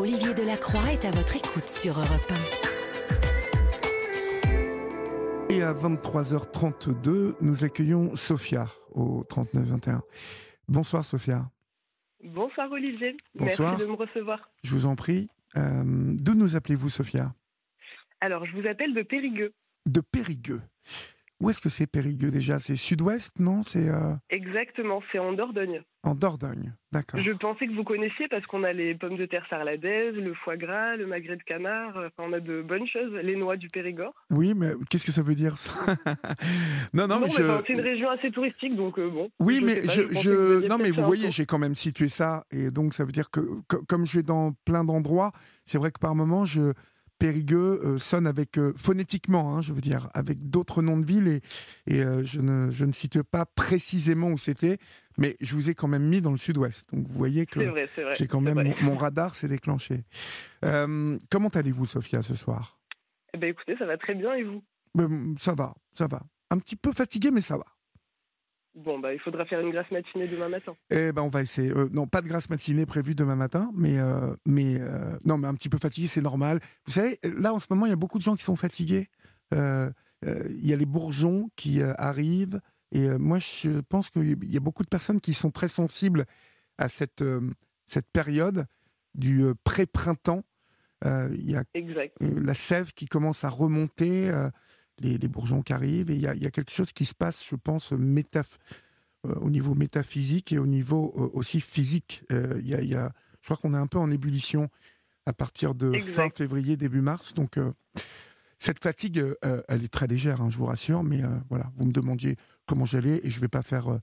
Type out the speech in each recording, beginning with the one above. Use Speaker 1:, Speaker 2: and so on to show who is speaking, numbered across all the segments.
Speaker 1: Olivier Delacroix est à votre écoute sur Europe
Speaker 2: 1. Et à 23h32, nous accueillons Sophia au 3921. Bonsoir Sophia.
Speaker 3: Bonsoir Olivier,
Speaker 2: Bonsoir.
Speaker 3: Merci de me recevoir.
Speaker 2: Je vous en prie. D'où nous appelez-vous Sophia ?
Speaker 3: Alors, je vous appelle de Périgueux.
Speaker 2: De Périgueux. Où est-ce que c'est Périgueux déjà ? C'est sud-ouest, non ? C'est
Speaker 3: Exactement, c'est en Dordogne.
Speaker 2: En Dordogne, d'accord.
Speaker 3: Je pensais que vous connaissiez parce qu'on a les pommes de terre sarladaises, le foie gras, le magret de canard, on a de bonnes choses, les noix du Périgord.
Speaker 2: Oui, mais qu'est-ce que ça veut dire ça ? Non,
Speaker 3: mais c'est une région assez touristique, donc bon.
Speaker 2: Oui, mais non, mais vous voyez, j'ai quand même situé ça, et donc ça veut dire que comme je vais dans plein d'endroits, c'est vrai que par moments, Périgueux sonne avec phonétiquement, je veux dire, avec d'autres noms de villes, et je ne situe pas précisément où c'était, mais je vous ai quand même mis dans le sud-ouest. Donc vous voyez que
Speaker 3: c'est vrai,
Speaker 2: j'ai quand même mon radar s'est déclenché. Comment allez-vous, Sophia, ce soir ?
Speaker 3: Eh ben, écoutez, ça va très bien, et vous ?
Speaker 2: Ça va. Un petit peu fatigué, mais ça va.
Speaker 3: Bon, il faudra faire une grasse matinée demain matin.
Speaker 2: On va essayer. Non, pas de grasse matinée prévue demain matin, mais un petit peu fatigué, c'est normal. Vous savez, là, en ce moment, il y a beaucoup de gens qui sont fatigués. Il y a les bourgeons qui arrivent. Et moi, je pense qu'il y a beaucoup de personnes qui sont très sensibles à cette période du pré-printemps. Il y a la sève qui commence à remonter, les bourgeons qui arrivent. Et il y a quelque chose qui se passe, je pense, au niveau métaphysique et au niveau aussi physique. Je crois qu'on est un peu en ébullition à partir de fin février, début mars. Donc, cette fatigue, elle est très légère, je vous rassure. Mais voilà, vous me demandiez comment j'allais et je ne vais pas faire...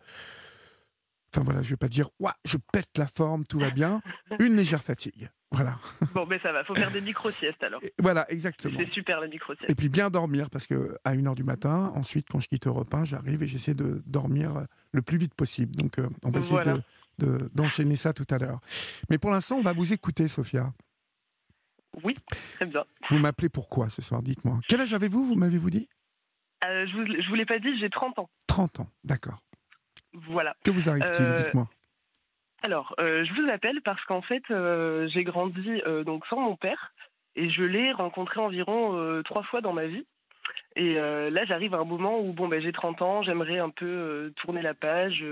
Speaker 2: je vais pas dire « je pète la forme, tout va bien ». Une légère fatigue. Voilà.
Speaker 3: Bon, ça va, faut faire des micro-siestes alors.
Speaker 2: Voilà, exactement.
Speaker 3: C'est super la micro-sieste.
Speaker 2: Et puis bien dormir, parce qu'à 1h du matin, ensuite, quand je quitte Europe 1, j'arrive et j'essaie de dormir le plus vite possible. Donc, on va essayer d'enchaîner ça tout à l'heure. Mais pour l'instant, on va vous écouter, Sophia.
Speaker 3: Oui, très bien.
Speaker 2: Vous m'appelez pourquoi ce soir ? Dites-moi. Quel âge avez-vous m'avez-vous dit ?
Speaker 3: Je vous l'ai pas dit, j'ai 30 ans.
Speaker 2: 30 ans, d'accord.
Speaker 3: Voilà.
Speaker 2: Que vous arrive-t-il ? Dites-moi.
Speaker 3: Alors, je vous appelle parce qu'en fait, j'ai grandi donc sans mon père et je l'ai rencontré environ 3 fois dans ma vie. Et là, j'arrive à un moment où j'ai 30 ans, j'aimerais un peu tourner la page,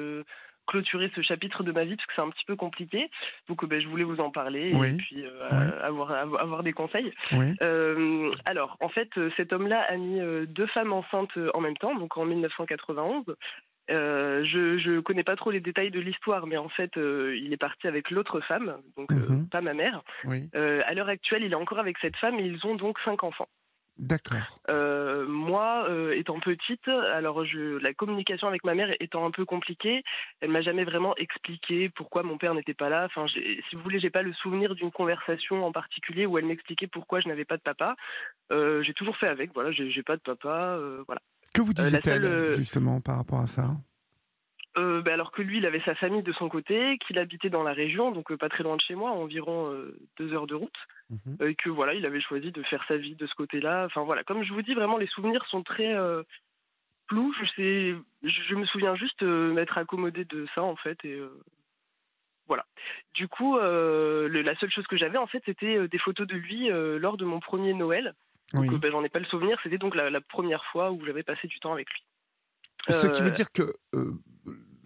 Speaker 3: clôturer ce chapitre de ma vie parce que c'est un petit peu compliqué. Donc, je voulais vous en parler et puis avoir des conseils.
Speaker 2: Oui.
Speaker 3: Alors, en fait, cet homme-là a mis 2 femmes enceintes en même temps, donc en 1991. Je connais pas trop les détails de l'histoire, mais en fait, il est parti avec l'autre femme, donc pas ma mère.
Speaker 2: Oui.
Speaker 3: À l'heure actuelle, il est encore avec cette femme et ils ont donc 5 enfants.
Speaker 2: D'accord.
Speaker 3: Moi, étant petite, alors la communication avec ma mère étant un peu compliquée, elle m'a jamais vraiment expliqué pourquoi mon père n'était pas là. Enfin, si vous voulez, j'ai pas le souvenir d'une conversation en particulier où elle m'expliquait pourquoi je n'avais pas de papa. J'ai toujours fait avec. Voilà, j'ai pas de papa. Voilà.
Speaker 2: Que vous disait-elle justement par rapport à ça ?
Speaker 3: Alors que lui, il avait sa famille de son côté, qu'il habitait dans la région, donc pas très loin de chez moi, environ 2 heures de route, et que voilà, il avait choisi de faire sa vie de ce côté-là. Enfin voilà, comme je vous dis, vraiment les souvenirs sont très flous. Je me souviens juste m'être accommodée de ça en fait, et voilà. Du coup, la seule chose que j'avais en fait, c'était des photos de lui lors de mon premier Noël. Donc j'en ai pas le souvenir. C'était donc la première fois où j'avais passé du temps avec lui.
Speaker 2: Ce qui veut dire que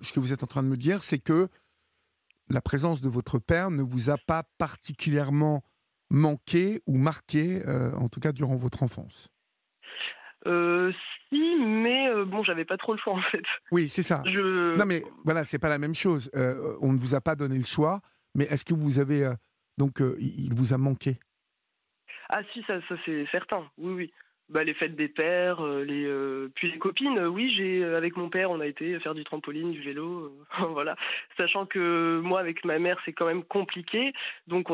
Speaker 2: ce que vous êtes en train de me dire, c'est que la présence de votre père ne vous a pas particulièrement manqué ou marqué, en tout cas durant votre enfance.
Speaker 3: Si, mais j'avais pas trop le choix en fait.
Speaker 2: Oui, c'est ça. Non mais voilà, c'est pas la même chose. On ne vous a pas donné le choix, mais est-ce que vous avez il vous a manqué ?
Speaker 3: Ah si, ça c'est certain. Oui. Les fêtes des pères, puis les copines. Oui, avec mon père, on a été faire du trampoline, du vélo, voilà. Sachant que moi, avec ma mère, c'est quand même compliqué. Donc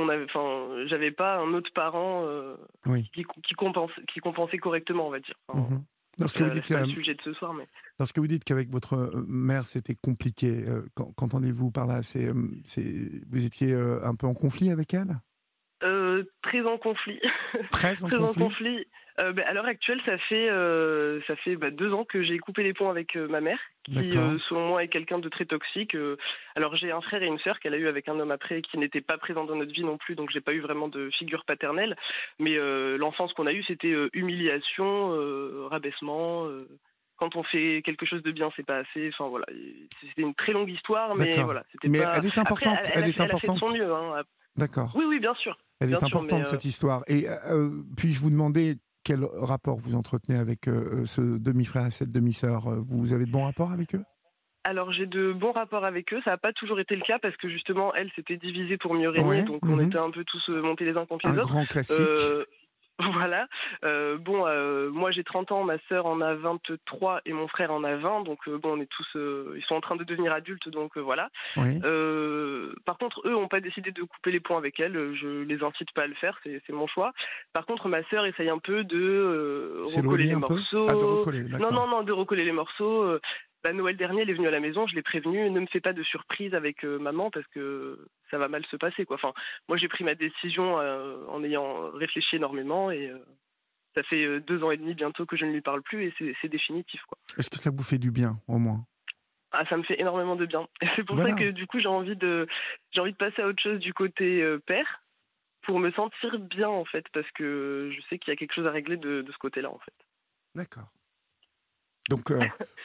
Speaker 3: j'avais pas un autre parent qui compensait correctement, on va dire.
Speaker 2: Lorsque vous dites
Speaker 3: c'est pas le sujet de ce soir, mais
Speaker 2: lorsque vous dites qu'avec votre mère c'était compliqué, qu'entendez-vous par là ? Vous étiez un peu en conflit avec elle ?
Speaker 3: très en conflit.
Speaker 2: Très en
Speaker 3: Très en
Speaker 2: conflit.
Speaker 3: conflit. À l'heure actuelle, ça fait 2 ans que j'ai coupé les ponts avec ma mère, qui,
Speaker 2: D'accord.
Speaker 3: selon moi, est quelqu'un de très toxique. Alors, j'ai un frère et une sœur qu'elle a eu avec un homme après, qui n'étaient pas présents dans notre vie non plus, donc j'ai pas eu vraiment de figure paternelle. Mais l'enfance qu'on a eue, c'était humiliation, rabaissement. Quand on fait quelque chose de bien, c'est pas assez. Enfin voilà, c'était une très longue histoire, mais
Speaker 2: D'accord.
Speaker 3: voilà, c'était
Speaker 2: Mais
Speaker 3: pas.
Speaker 2: elle est
Speaker 3: Après,
Speaker 2: importante. Elle est
Speaker 3: elle a fait de son
Speaker 2: importante.
Speaker 3: mieux. Hein.
Speaker 2: D'accord.
Speaker 3: Oui, oui, bien sûr.
Speaker 2: Elle
Speaker 3: Bien
Speaker 2: est
Speaker 3: sûr, mais
Speaker 2: importante, cette histoire. Et puis-je vous demander quel rapport vous entretenez avec ce demi-frère et cette demi-sœur? Vous avez de bons rapports avec eux?
Speaker 3: alors j'ai de bons rapports avec eux. Ça n'a pas toujours été le cas parce que justement, elle s'était divisée pour mieux régner,
Speaker 2: Ouais.
Speaker 3: donc on était un peu tous montés les uns contre
Speaker 2: Un
Speaker 3: les autres.
Speaker 2: grand classique.
Speaker 3: Euh, voilà. Moi j'ai 30 ans, ma sœur en a 23 et mon frère en a 20. Donc on est tous, ils sont en train de devenir adultes, donc voilà.
Speaker 2: Oui.
Speaker 3: Par contre, eux n'ont pas décidé de couper les ponts avec elle. Je les incite pas à le faire, c'est mon choix. Par contre, ma sœur essaye un peu de recoller
Speaker 2: S'éloigner
Speaker 3: les
Speaker 2: un peu? Ah, de
Speaker 3: morceaux.
Speaker 2: recoller,
Speaker 3: Non,
Speaker 2: d'accord.
Speaker 3: non, non, de recoller les morceaux. Noël dernier, elle est venue à la maison, je l'ai prévenue, ne me fais pas de surprise avec maman parce que ça va mal se passer, quoi. Enfin, moi j'ai pris ma décision en ayant réfléchi énormément et ça fait 2 ans et demi bientôt que je ne lui parle plus et c'est définitif, quoi.
Speaker 2: Est-ce que ça vous fait du bien, au moins?
Speaker 3: Ah, ça me fait énormément de bien. Et c'est pour ça
Speaker 2: Voilà.
Speaker 3: que du coup j'ai envie de passer à autre chose du côté père pour me sentir bien en fait, parce que je sais qu'il y a quelque chose à régler de ce côté-là en fait.
Speaker 2: D'accord. Donc,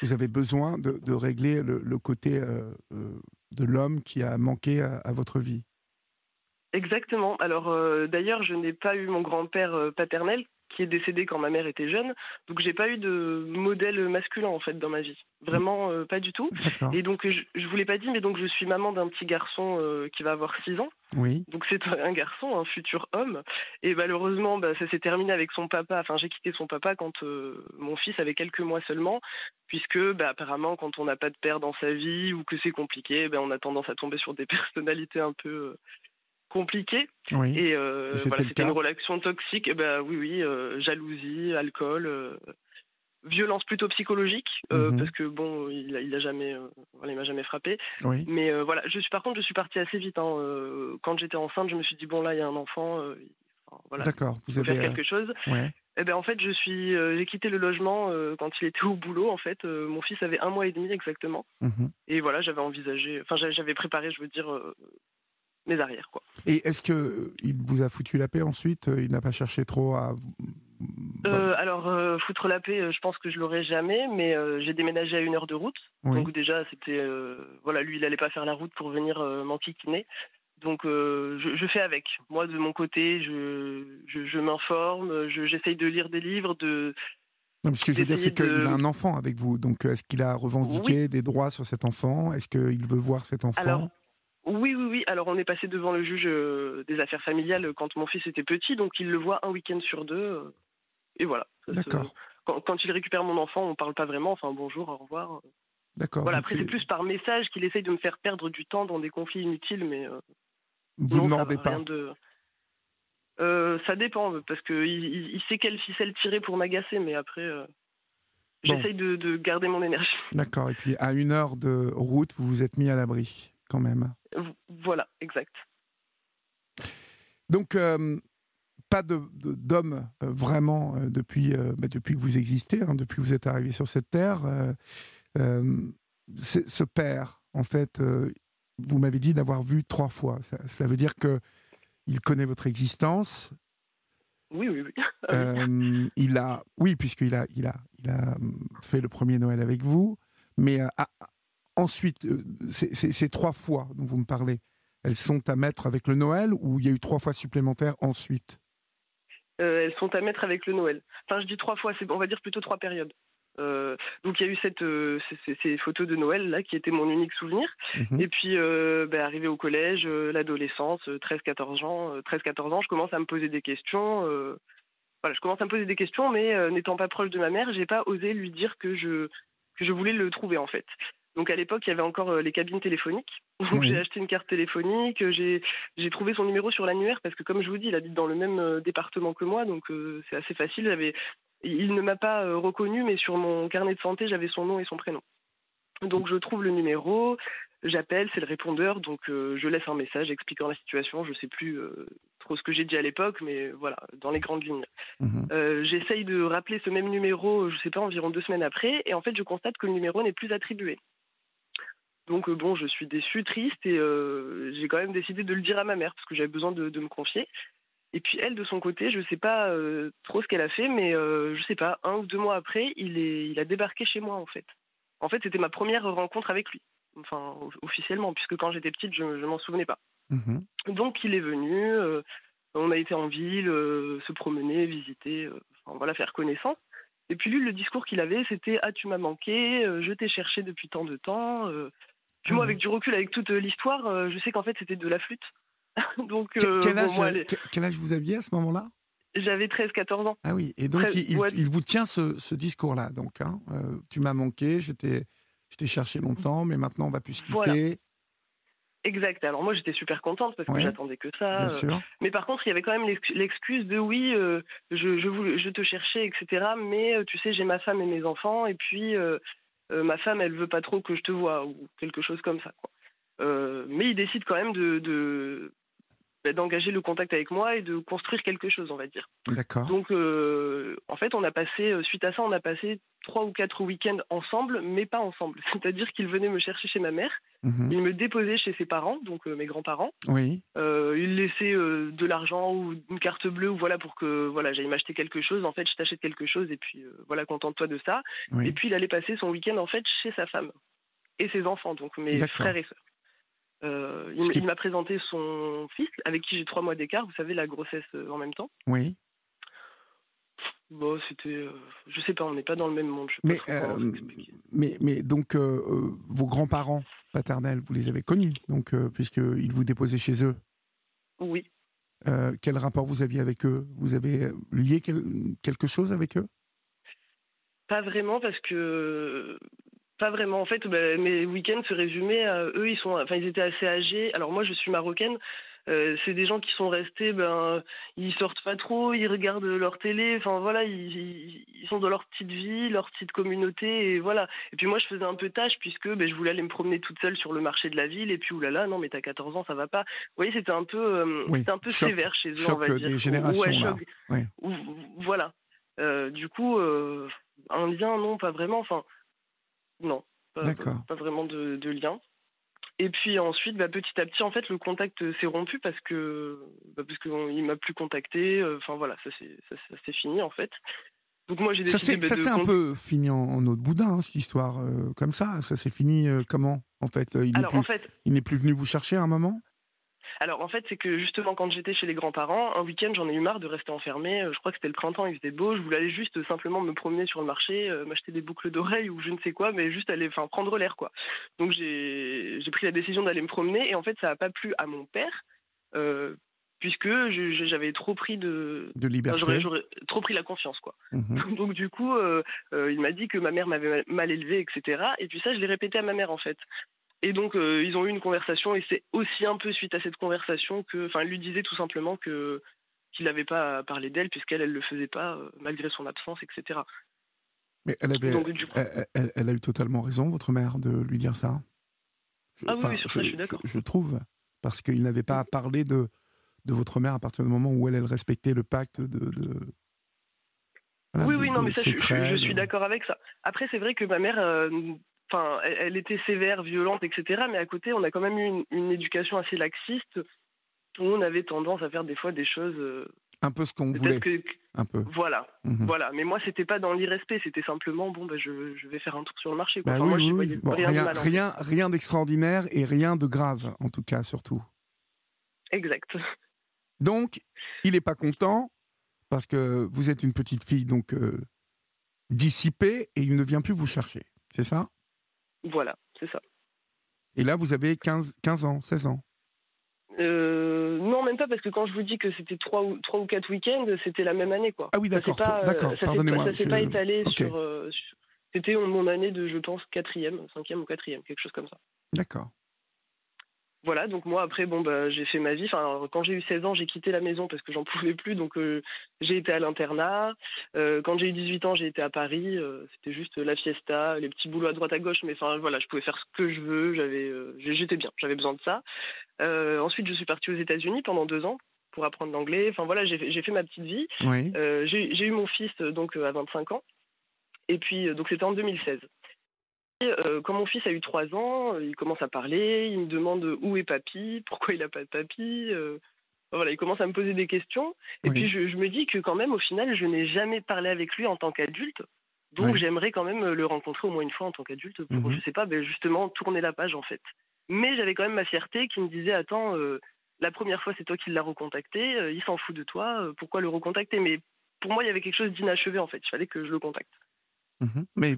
Speaker 2: vous avez besoin de régler le côté de l'homme qui a manqué à votre vie.
Speaker 3: Exactement. Alors d'ailleurs, je n'ai pas eu mon grand-père paternel qui est décédé quand ma mère était jeune, donc j'ai pas eu de modèle masculin en fait dans ma vie. Vraiment pas du tout.
Speaker 2: D'accord.
Speaker 3: Et donc je vous l'ai pas dit, mais donc je suis maman d'un petit garçon qui va avoir 6 ans.
Speaker 2: Oui.
Speaker 3: Donc c'est un garçon, un futur homme. Et malheureusement, ça s'est terminé avec son papa. Enfin, j'ai quitté son papa quand mon fils avait quelques mois seulement, puisque apparemment, quand on n'a pas de père dans sa vie ou que c'est compliqué, on a tendance à tomber sur des personnalités un peu compliquées.
Speaker 2: Oui.
Speaker 3: Et
Speaker 2: Et c'était le
Speaker 3: c'était une
Speaker 2: cas?
Speaker 3: relation toxique. Oui, jalousie, alcool. Violence plutôt psychologique parce que il a jamais il m'a jamais frappé,
Speaker 2: Oui.
Speaker 3: mais voilà, par contre je suis partie assez vite, hein, quand j'étais enceinte je me suis dit bon là il y a un enfant, voilà,
Speaker 2: D'accord.
Speaker 3: il
Speaker 2: Vous
Speaker 3: faut faire
Speaker 2: avez...
Speaker 3: quelque chose.
Speaker 2: ouais.
Speaker 3: Et en fait j'ai quitté le logement quand il était au boulot en fait. Mon fils avait 1 mois et demi exactement
Speaker 2: Mhm.
Speaker 3: et voilà, j'avais préparé, je veux dire, mes arrières, quoi.
Speaker 2: Et est-ce qu'il vous a foutu la paix ensuite? Il n'a pas cherché trop à...
Speaker 3: Foutre la paix, je pense que je l'aurais jamais, mais j'ai déménagé à 1 heure de route.
Speaker 2: Oui.
Speaker 3: Donc déjà, c'était... lui, il allait pas faire la route pour venir m'enquiquiner. Donc je fais avec. Moi, de mon côté, je m'informe, j'essaye de lire des livres,
Speaker 2: Non, mais ce que je veux dire, c'est
Speaker 3: d'essayer
Speaker 2: qu'il a
Speaker 3: de...
Speaker 2: un enfant avec vous. Donc, est-ce qu'il a
Speaker 3: Oui,
Speaker 2: revendiqué des droits sur cet enfant? Est-ce qu'il veut voir cet
Speaker 3: alors...
Speaker 2: enfant?
Speaker 3: Oui, oui, oui. Alors, on est passé devant le juge des affaires familiales quand mon fils était petit, donc il le voit un week-end sur 2. Et voilà.
Speaker 2: D'accord.
Speaker 3: Quand il récupère mon enfant, on parle pas vraiment. Enfin, bonjour, au revoir.
Speaker 2: D'accord.
Speaker 3: Voilà.
Speaker 2: Donc,
Speaker 3: Après, c'est plus par message qu'il essaye de me faire perdre du temps dans des conflits inutiles, mais
Speaker 2: vous ne
Speaker 3: non, ça
Speaker 2: mordez
Speaker 3: va,
Speaker 2: pas?
Speaker 3: rien de... ça dépend, parce qu'il sait quelle ficelle tirer pour m'agacer, mais après,
Speaker 2: Bon,
Speaker 3: j'essaye de garder mon énergie.
Speaker 2: d'accord. Et puis, à 1 heure de route, vous vous êtes mis à l'abri, quand même.
Speaker 3: Voilà, exact.
Speaker 2: Donc, pas d'homme vraiment depuis que vous existez, hein, depuis que vous êtes arrivé sur cette terre. Ce père, en fait, vous m'avez dit d'avoir vu 3 fois. Cela veut dire que il connaît votre existence.
Speaker 3: Oui, oui, oui.
Speaker 2: Oui, puisqu'il a fait le premier Noël avec vous. Mais ensuite, ces 3 fois dont vous me parlez, elles sont à mettre avec le Noël ou il y a eu 3 fois supplémentaires ensuite?
Speaker 3: Elles sont à mettre avec le Noël. Enfin, je dis 3 fois, on va dire plutôt 3 périodes. Donc il y a eu ces photos de Noël là qui étaient mon unique souvenir.
Speaker 2: Mhm.
Speaker 3: Et puis arrivé au collège, l'adolescence, 13-14 ans, je commence à me poser des questions. Je commence à me poser des questions, mais n'étant pas proche de ma mère, j'ai pas osé lui dire que je voulais le trouver en fait. Donc à l'époque, il y avait encore les cabines téléphoniques. Donc
Speaker 2: Oui.
Speaker 3: j'ai acheté une carte téléphonique, j'ai trouvé son numéro sur l'annuaire parce que comme je vous dis, il habite dans le même département que moi, donc c'est assez facile. Il ne m'a pas reconnu, mais sur mon carnet de santé, j'avais son nom et son prénom. Donc je trouve le numéro, j'appelle, c'est le répondeur, donc je laisse un message expliquant la situation. Je sais plus trop ce que j'ai dit à l'époque, mais voilà, dans les grandes lignes.
Speaker 2: Mhm.
Speaker 3: J'essaye de rappeler ce même numéro, je sais pas, environ 2 semaines après, et en fait, je constate que le numéro n'est plus attribué. Donc bon, je suis déçue, triste, et j'ai quand même décidé de le dire à ma mère, parce que j'avais besoin de me confier. Et puis elle, de son côté, je sais pas trop ce qu'elle a fait, mais je sais pas, 1 ou 2 mois après, il a débarqué chez moi, en fait. En fait, c'était ma première rencontre avec lui, enfin, officiellement, puisque quand j'étais petite, je m'en souvenais pas.
Speaker 2: Mhm.
Speaker 3: Donc il est venu, on a été en ville, se promener, visiter, enfin, voilà, faire connaissance. Et puis lui, le discours qu'il avait, c'était: ah, tu m'as manqué, je t'ai cherché depuis tant de temps. Puis
Speaker 2: Ah
Speaker 3: moi, avec
Speaker 2: oui.
Speaker 3: du recul, avec toute l'histoire, je sais qu'en fait, c'était de la flûte. Donc
Speaker 2: Quel
Speaker 3: bon,
Speaker 2: âge,
Speaker 3: moi,
Speaker 2: quel âge vous aviez à ce moment-là?
Speaker 3: j'avais 13-14 ans.
Speaker 2: Ah oui, et donc
Speaker 3: Ouais,
Speaker 2: il vous tient ce discours-là, donc, hein, tu m'as manqué, je t'ai cherché longtemps, mais maintenant on va plus se
Speaker 3: voilà,
Speaker 2: quitter.
Speaker 3: exact. Alors moi, j'étais super contente parce que
Speaker 2: Ouais,
Speaker 3: j'attendais que
Speaker 2: bien
Speaker 3: ça.
Speaker 2: sûr.
Speaker 3: Mais par contre, il y avait quand même l'excuse de: oui, je te cherchais, etc. Mais tu sais, j'ai ma femme et mes enfants, et puis ma femme, elle veut pas trop que je te voie, ou quelque chose comme ça, quoi. Mais il décide quand même d'engager le contact avec moi et de construire quelque chose, on va dire.
Speaker 2: D'accord.
Speaker 3: Donc, en fait, suite à ça, on a passé 3 ou 4 week-ends ensemble, mais pas ensemble. C'est-à-dire qu'il venait me chercher chez ma mère,
Speaker 2: Mhm.
Speaker 3: il me déposait chez ses parents, donc mes grands-parents.
Speaker 2: Oui,
Speaker 3: Il laissait de l'argent ou une carte bleue, ou voilà, pour que voilà, j'aille m'acheter quelque chose. En fait, je t'achète quelque chose, et puis voilà, contente-toi de ça. Et
Speaker 2: oui,
Speaker 3: puis, il allait passer son week-end, en fait, chez sa femme et ses enfants, donc mes
Speaker 2: d'accord.
Speaker 3: frères et sœurs.
Speaker 2: Ce qui
Speaker 3: Il m'a présenté son fils, avec qui j'ai 3 mois d'écart, vous savez, la grossesse en même temps.
Speaker 2: Oui,
Speaker 3: Bon, c'était, je sais pas, on n'est pas dans le même monde, je sais pas
Speaker 2: mais,
Speaker 3: trop comment vous expliquer.
Speaker 2: donc, vos grands-parents paternels, vous les avez connus, donc, puisqu'ils vous déposaient chez eux.
Speaker 3: Oui,
Speaker 2: Quel rapport vous aviez avec eux? Vous avez lié quelque chose avec eux?
Speaker 3: pas vraiment, parce que pas vraiment. En fait, mes week-ends se résumaient à eux, ils étaient assez âgés. Alors moi, je suis marocaine. C'est des gens qui sont restés, ils sortent pas trop, ils regardent leur télé. Enfin voilà, ils sont dans leur petite vie, leur petite communauté, et voilà. Et puis moi, je faisais un peu tâche, puisque je voulais aller me promener toute seule sur le marché de la ville. Et puis oulala, non mais t'as 14 ans, ça va pas. Vous voyez,
Speaker 2: Oui,
Speaker 3: c'était un peu
Speaker 2: choc,
Speaker 3: sévère chez eux, on
Speaker 2: choc
Speaker 3: va dire.
Speaker 2: des
Speaker 3: Ouais,
Speaker 2: générations là.
Speaker 3: choc.
Speaker 2: Oui,
Speaker 3: Voilà. Du coup, un lien, non, pas vraiment. Enfin, non,
Speaker 2: d'accord.
Speaker 3: pas vraiment de lien. Et puis ensuite, petit à petit, en fait, le contact s'est rompu, parce que il m'a plus contacté. Enfin voilà, ça s'est fini, en fait. Donc moi, j'ai décidé
Speaker 2: Ça
Speaker 3: de
Speaker 2: s'est un peu fini en eau de boudin, hein, cette histoire, comme ça. Ça s'est fini comment, en fait?
Speaker 3: Alors en fait,
Speaker 2: Il n'est plus venu vous chercher à un moment?
Speaker 3: c'est que justement, quand j'étais chez les grands-parents, un week-end, j'en ai eu marre de rester enfermée. Je crois que c'était le printemps, il faisait beau. Je voulais aller juste simplement me promener sur le marché, m'acheter des boucles d'oreilles ou je ne sais quoi, mais juste aller, enfin, prendre l'air, quoi. Donc j'ai pris la décision d'aller me promener, et en fait, ça n'a pas plu à mon père, euh, puisque j'avais trop pris
Speaker 2: De
Speaker 3: enfin,
Speaker 2: liberté?
Speaker 3: j'aurais trop pris la confiance, quoi.
Speaker 2: Mhm.
Speaker 3: Donc du coup, il m'a dit que ma mère m'avait mal élevée, etc. Et puis ça, je l'ai répété à ma mère, en fait. Et donc, ils ont eu une conversation, et c'est aussi un peu suite à cette conversation que, enfin, elle lui disait tout simplement qu'il n'avait pas à parler d'elle, puisqu'elle, elle le faisait pas, malgré son absence, etc.
Speaker 2: Mais elle avait,
Speaker 3: Donc du coup,
Speaker 2: elle a eu totalement raison, votre mère, de lui dire ça.
Speaker 3: ah oui,
Speaker 2: Enfin,
Speaker 3: oui, sur ça, je suis d'accord.
Speaker 2: je trouve, parce qu'il n'avait pas à parler de votre mère à partir du moment où elle respectait le pacte voilà,
Speaker 3: Oui, oui, non,
Speaker 2: de
Speaker 3: mais ça, je
Speaker 2: secret.
Speaker 3: suis d'accord avec ça. Après, c'est vrai que ma mère, enfin, elle était sévère, violente, etc. Mais à côté, on a quand même eu une éducation assez laxiste, où on avait tendance à faire des fois des choses,
Speaker 2: Un peu ce qu'on
Speaker 3: peut-être
Speaker 2: voulait,
Speaker 3: que,
Speaker 2: un peu.
Speaker 3: voilà,
Speaker 2: Mhm.
Speaker 3: voilà. Mais moi, c'était pas dans l'irrespect, c'était simplement, bon, je vais faire un tour sur le marché, quoi.
Speaker 2: Bah
Speaker 3: Enfin,
Speaker 2: oui,
Speaker 3: moi,
Speaker 2: oui,
Speaker 3: j'y
Speaker 2: oui.
Speaker 3: voyais
Speaker 2: Bon,
Speaker 3: rien de mal, en fait.
Speaker 2: rien d'extraordinaire et rien de grave, en tout cas, surtout.
Speaker 3: Exact.
Speaker 2: Donc, il n'est pas content parce que vous êtes une petite fille donc dissipée et il ne vient plus vous chercher. C'est ça?
Speaker 3: Voilà, c'est ça.
Speaker 2: Et là, vous avez 15 ans, 16 ans.
Speaker 3: Non, même pas, parce que quand je vous dis que c'était trois ou quatre week-ends, c'était la même année, quoi.
Speaker 2: Ah oui, d'accord, d'accord, pardonnez-moi.
Speaker 3: Ça s'est pas étalé
Speaker 2: Ok,
Speaker 3: c'était mon année de, je pense, cinquième ou quatrième, quelque chose comme ça.
Speaker 2: d'accord.
Speaker 3: Voilà, donc moi, après, j'ai fait ma vie. Enfin, alors, quand j'ai eu 16 ans, j'ai quitté la maison parce que j'en pouvais plus, donc j'ai été à l'internat. Quand j'ai eu 18 ans, j'ai été à Paris. C'était juste la fiesta, les petits boulots à droite à gauche, mais enfin, voilà, je pouvais faire ce que je veux. J'étais bien, j'avais besoin de ça. Ensuite, je suis partie aux États-Unis pendant 2 ans pour apprendre l'anglais. Enfin voilà, j'ai fait ma petite vie.
Speaker 2: Oui.
Speaker 3: J'ai eu mon fils donc à 25 ans. Et puis donc c'était en 2016. Et, quand mon fils a eu 3 ans, il commence à parler, il me demande où est papy, pourquoi il n'a pas de papy. Voilà, il commence à me poser des questions. Et puis
Speaker 2: Oui.
Speaker 3: je me dis que quand même, au final, je n'ai jamais parlé avec lui en tant qu'adulte. Donc
Speaker 2: Oui.
Speaker 3: j'aimerais quand même le rencontrer au moins une fois en tant qu'adulte pour, je sais pas, justement tourner la page en fait. Mais j'avais quand même ma fierté qui me disait, attends, la première fois c'est toi qui l'as recontacté, il s'en fout de toi, pourquoi le recontacter? Mais pour moi, il y avait quelque chose d'inachevé en fait, il fallait que je le contacte.
Speaker 2: Mais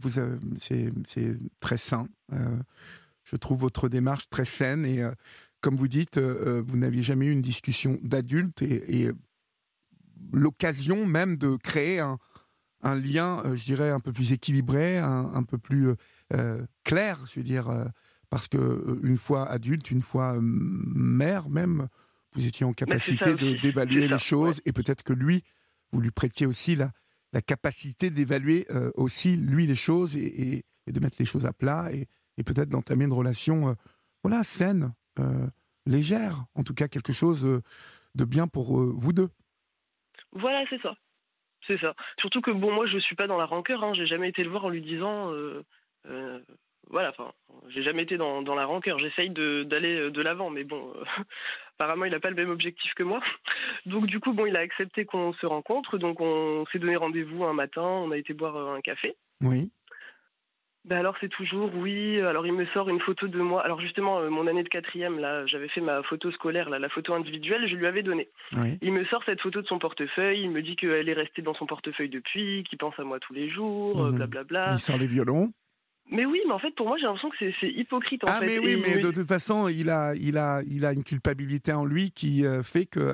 Speaker 2: c'est très sain. Je trouve votre démarche très saine et comme vous dites, vous n'aviez jamais eu une discussion d'adulte et l'occasion même de créer un lien, je dirais, un peu plus équilibré, un peu plus clair, je veux dire, parce que une fois adulte, une fois mère même, vous étiez en
Speaker 3: Mais c'est ça
Speaker 2: capacité
Speaker 3: aussi,
Speaker 2: d'évaluer
Speaker 3: c'est
Speaker 2: les
Speaker 3: ça, ouais.
Speaker 2: choses et peut-être que lui, vous lui prêtiez aussi la capacité d'évaluer aussi lui les choses et de mettre les choses à plat et peut-être d'entamer une relation voilà, saine, légère, en tout cas quelque chose de bien pour vous deux.
Speaker 3: Voilà, c'est ça. C'est ça. Surtout que bon, moi, je suis pas dans la rancœur. Hein. J'ai jamais été le voir en lui disant, euh, voilà. Enfin, j'ai jamais été dans la rancœur. J'essaye d'aller de l'avant, mais bon, apparemment, il n'a pas le même objectif que moi. Donc, du coup, bon, il a accepté qu'on se rencontre. Donc, on s'est donné rendez-vous un matin. On a été boire un café.
Speaker 2: Oui,
Speaker 3: Ben alors c'est toujours oui. Alors il me sort une photo de moi. Alors justement mon année de quatrième là, j'avais fait ma photo scolaire là, la photo individuelle, je lui avais donné.
Speaker 2: oui.
Speaker 3: Il me sort cette photo de son portefeuille. Il me dit qu'elle est restée dans son portefeuille depuis, qu'il pense à moi tous les jours,
Speaker 2: Il
Speaker 3: blablabla.
Speaker 2: sort les violons.
Speaker 3: Mais oui, mais en fait pour moi j'ai l'impression que c'est hypocrite en
Speaker 2: Ah
Speaker 3: fait.
Speaker 2: mais
Speaker 3: Et
Speaker 2: oui,
Speaker 3: il
Speaker 2: mais
Speaker 3: me
Speaker 2: de
Speaker 3: dit,
Speaker 2: toute façon, il a une culpabilité en lui qui fait que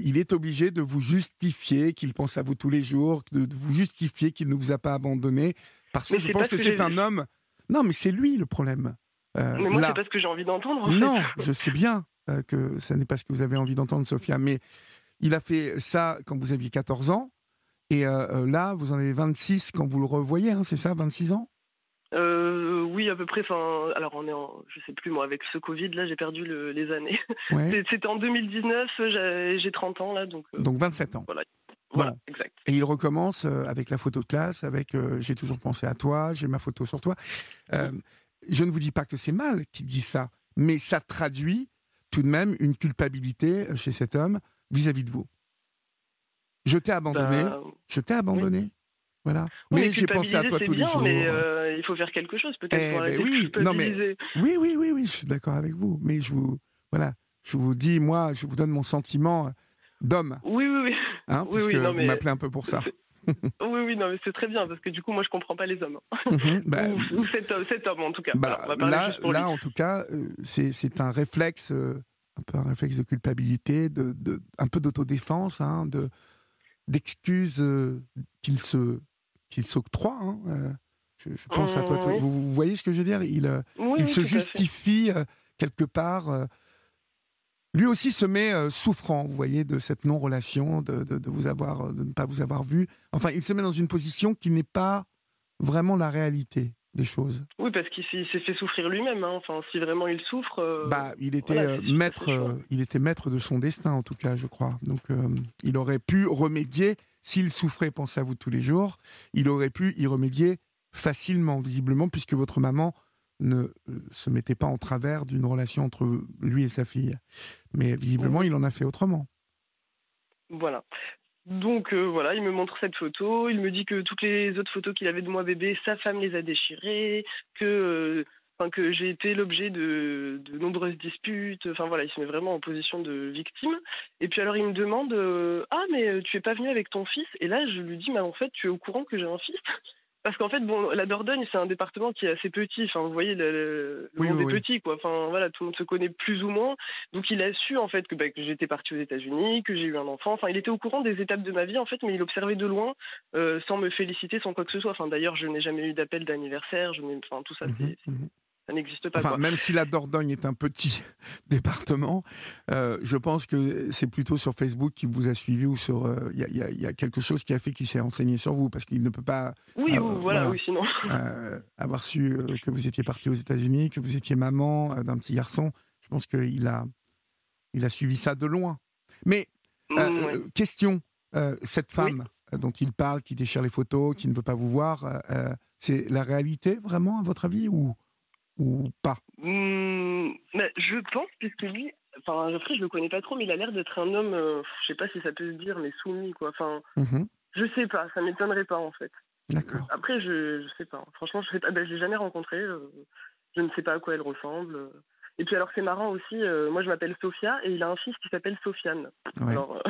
Speaker 2: il est obligé de vous justifier qu'il pense à vous tous les jours, de vous justifier qu'il ne vous a pas abandonné, parce que
Speaker 3: mais
Speaker 2: je
Speaker 3: c'est pas
Speaker 2: pense
Speaker 3: ce
Speaker 2: que
Speaker 3: que j'ai
Speaker 2: c'est
Speaker 3: vu.
Speaker 2: un homme. Non, mais c'est lui le problème.
Speaker 3: Mais moi c'est
Speaker 2: Là,
Speaker 3: pas ce que j'ai envie d'entendre en fait.
Speaker 2: non, je sais bien que ça n'est pas ce que vous avez envie d'entendre, Sophia, mais il a fait ça quand vous aviez 14 ans, et là, vous en avez 26 quand vous le revoyez, hein, c'est ça, 26 ans?
Speaker 3: Oui, à peu près. Enfin, alors on est en, je sais plus moi, avec ce Covid là, j'ai perdu les années.
Speaker 2: Ouais,
Speaker 3: C'était en 2019. J'ai 30 ans là, donc
Speaker 2: donc 27 ans.
Speaker 3: voilà, voilà,
Speaker 2: Bon.
Speaker 3: exact.
Speaker 2: Et il recommence avec la photo de classe, avec j'ai toujours pensé à toi, j'ai ma photo sur toi. Euh, je ne vous dis pas que c'est mal qu'il dise ça, mais ça traduit tout de même une culpabilité chez cet homme vis-à-vis de vous. Je t'ai abandonné,
Speaker 3: Bah,
Speaker 2: je t'ai
Speaker 3: oui.
Speaker 2: abandonné, voilà.
Speaker 3: Oui, mais
Speaker 2: Mais j'ai pensé à
Speaker 3: culpabiliser,
Speaker 2: toi
Speaker 3: c'est
Speaker 2: tous les
Speaker 3: bien, mais
Speaker 2: jours.
Speaker 3: il faut faire quelque chose peut-être pour
Speaker 2: Eh ben
Speaker 3: arrêter de
Speaker 2: oui, non mais
Speaker 3: culpabiliser.
Speaker 2: oui, je suis d'accord avec vous. Mais voilà, je vous dis, moi, je vous donne mon sentiment d'homme,
Speaker 3: Oui, oui, oui.
Speaker 2: hein,
Speaker 3: Oui,
Speaker 2: puisque
Speaker 3: oui, non,
Speaker 2: vous
Speaker 3: mais
Speaker 2: m'appelez un peu pour ça.
Speaker 3: oui, oui, non, mais c'est très bien parce que du coup, moi, je comprends pas les hommes.
Speaker 2: Bah,
Speaker 3: Ou cet homme, en tout cas. Voilà,
Speaker 2: Bah,
Speaker 3: on va parler juste pour lui.
Speaker 2: là, en tout cas, c'est un réflexe, un peu un réflexe de culpabilité, un peu d'autodéfense, hein, d'excuses qu'il s'octroie. Hein, je pense à toi.
Speaker 3: Oui,
Speaker 2: Vous voyez ce que je veux dire?
Speaker 3: oui,
Speaker 2: Il
Speaker 3: oui,
Speaker 2: se
Speaker 3: tout à fait.
Speaker 2: justifie quelque part. Lui aussi se met souffrant, vous voyez, de cette non-relation, de vous avoir, de ne pas vous avoir vu. Enfin, il se met dans une position qui n'est pas vraiment la réalité des choses.
Speaker 3: Oui, parce qu'il s'est fait souffrir lui-même. Hein. Enfin, si vraiment il souffre,
Speaker 2: Bah, il était
Speaker 3: voilà, c'est suite à ses choix.
Speaker 2: il était maître de son destin en tout cas, je crois. Donc, il aurait pu remédier s'il souffrait. Pensez à vous tous les jours. Il aurait pu y remédier facilement, visiblement, puisque votre maman ne se mettait pas en travers d'une relation entre lui et sa fille. Mais visiblement,
Speaker 3: Oui,
Speaker 2: il en a fait autrement.
Speaker 3: voilà. Donc voilà, il me montre cette photo, il me dit que toutes les autres photos qu'il avait de moi bébé, sa femme les a déchirées, enfin, que j'ai été l'objet de nombreuses disputes, enfin voilà, il se met vraiment en position de victime. Et puis alors il me demande ah mais tu es pas venu avec ton fils? Et là je lui dis mais en fait tu es au courant que j'ai un fils? Parce qu'en fait, bon, la Dordogne, c'est un département qui est assez petit. Enfin, vous voyez, le
Speaker 2: Oui,
Speaker 3: monde
Speaker 2: oui,
Speaker 3: est
Speaker 2: oui.
Speaker 3: petit, quoi. Enfin, voilà, tout le monde se connaît plus ou moins. Donc, il a su, en fait, que j'étais partie aux États-Unis, que j'ai eu un enfant. Enfin, il était au courant des étapes de ma vie, en fait, mais il observait de loin, sans me féliciter, sans quoi que ce soit. Enfin, d'ailleurs, je n'ai jamais eu d'appel d'anniversaire. Enfin, tout ça,
Speaker 2: Mhm, mhm.
Speaker 3: ça n'existe pas,
Speaker 2: Enfin,
Speaker 3: quoi.
Speaker 2: même si la Dordogne est un petit département, je pense que c'est plutôt sur Facebook qu'il vous a suivi ou sur. Il y a quelque chose qui a fait qu'il s'est renseigné sur vous parce qu'il ne peut pas.
Speaker 3: Oui, voilà,
Speaker 2: Voilà.
Speaker 3: oui, sinon.
Speaker 2: Avoir su que vous étiez parti aux États-Unis, que vous étiez maman d'un petit garçon, je pense qu'il a suivi ça de loin. Mais Question, cette femme dont il parle, qui déchire les photos, qui ne veut pas vous voir, c'est la réalité vraiment à votre avis ou pas?
Speaker 3: Mais je pense, puisque lui, enfin après je le connais pas trop, mais il a l'air d'être un homme, je sais pas si ça peut se dire, mais soumis quoi. Enfin, je sais pas, ça m'étonnerait pas en fait.
Speaker 2: D'accord.
Speaker 3: Après je sais pas. Franchement, je sais pas. Ben, je l'ai jamais rencontrée. Je ne sais pas à quoi elle ressemble. Et puis alors c'est marrant aussi. Moi je m'appelle Sophia et il a un fils qui s'appelle Sofiane.
Speaker 2: Ouais.
Speaker 3: Alors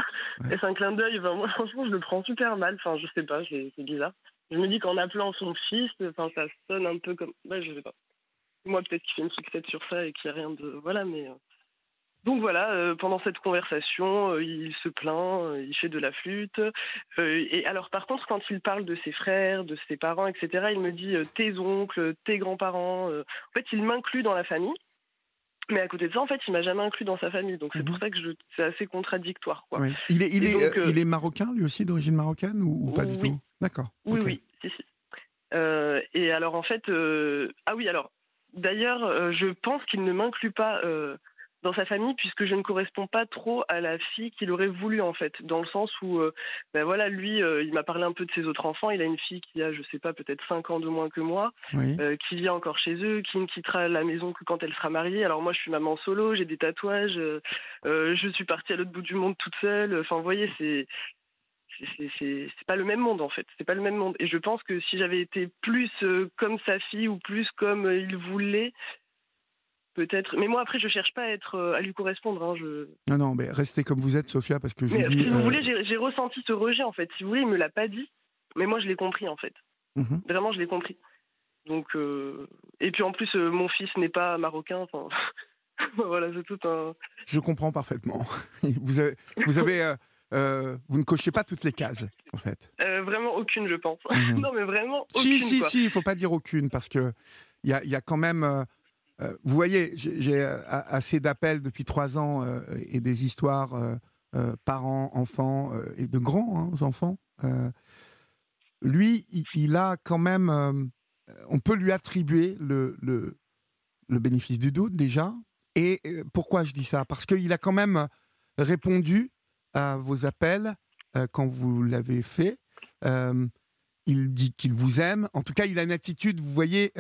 Speaker 3: c'est un clin d'œil. Moi franchement je le prends super mal. Enfin je sais pas, c'est bizarre. Je me dis qu'en appelant son fils, enfin ça sonne un peu comme. Ouais, je sais pas. Moi peut-être qu'il fait une sucette sur ça et qu'il n'y a rien de. Voilà, mais. Donc voilà, pendant cette conversation, il se plaint, il fait de la flûte. Et alors par contre, quand il parle de ses frères, de ses parents, etc., il me dit tes oncles, tes grands-parents. En fait, il m'inclut dans la famille. Mais à côté de ça, en fait, il m'a jamais inclus dans sa famille. Donc c'est pour ça que c'est assez contradictoire, quoi.
Speaker 2: Oui. Il est marocain, lui aussi, d'origine marocaine ou pas du tout? D'accord.
Speaker 3: Oui,
Speaker 2: okay.
Speaker 3: oui, si. Et alors en fait, ah oui, alors d'ailleurs, je pense qu'il ne m'inclut pas dans sa famille puisque je ne corresponds pas trop à la fille qu'il aurait voulu en fait, dans le sens où, ben voilà, lui, il m'a parlé un peu de ses autres enfants. Il a une fille qui a, je sais pas, peut-être 5 ans de moins que moi, qui vit encore chez eux, qui ne quittera la maison que quand elle sera mariée. Alors moi, je suis maman solo, j'ai des tatouages, je suis partie à l'autre bout du monde toute seule. Enfin, vous voyez, c'est pas le même monde en fait, c'est pas le même monde. Et je pense que si j'avais été plus comme sa fille ou plus comme il voulait, peut-être. Mais moi après je cherche pas à lui correspondre. Hein,
Speaker 2: Non, mais restez comme vous êtes, Sophia, parce que je vous dis.
Speaker 3: Si vous voulez, j'ai ressenti ce rejet en fait. Si vous voulez, il me l'a pas dit, mais moi je l'ai compris en fait. Vraiment, je l'ai compris. Donc et puis en plus, mon fils n'est pas marocain. Enfin, voilà, c'est tout un.
Speaker 2: Je comprends parfaitement. Vous ne cochez pas toutes les cases, en fait.
Speaker 3: Vraiment aucune, je pense. Non, mais vraiment aucune.
Speaker 2: Si, il faut pas dire aucune, parce que il y a quand même. Vous voyez, j'ai assez d'appels depuis 3 ans et des histoires parents, enfants et de grands enfants. Lui, il a quand même. On peut lui attribuer le bénéfice du doute déjà. Et pourquoi je dis ça? Parce qu'il a quand même répondu à vos appels quand vous l'avez fait. Il dit qu'il vous aime. En tout cas, il a une attitude, vous voyez,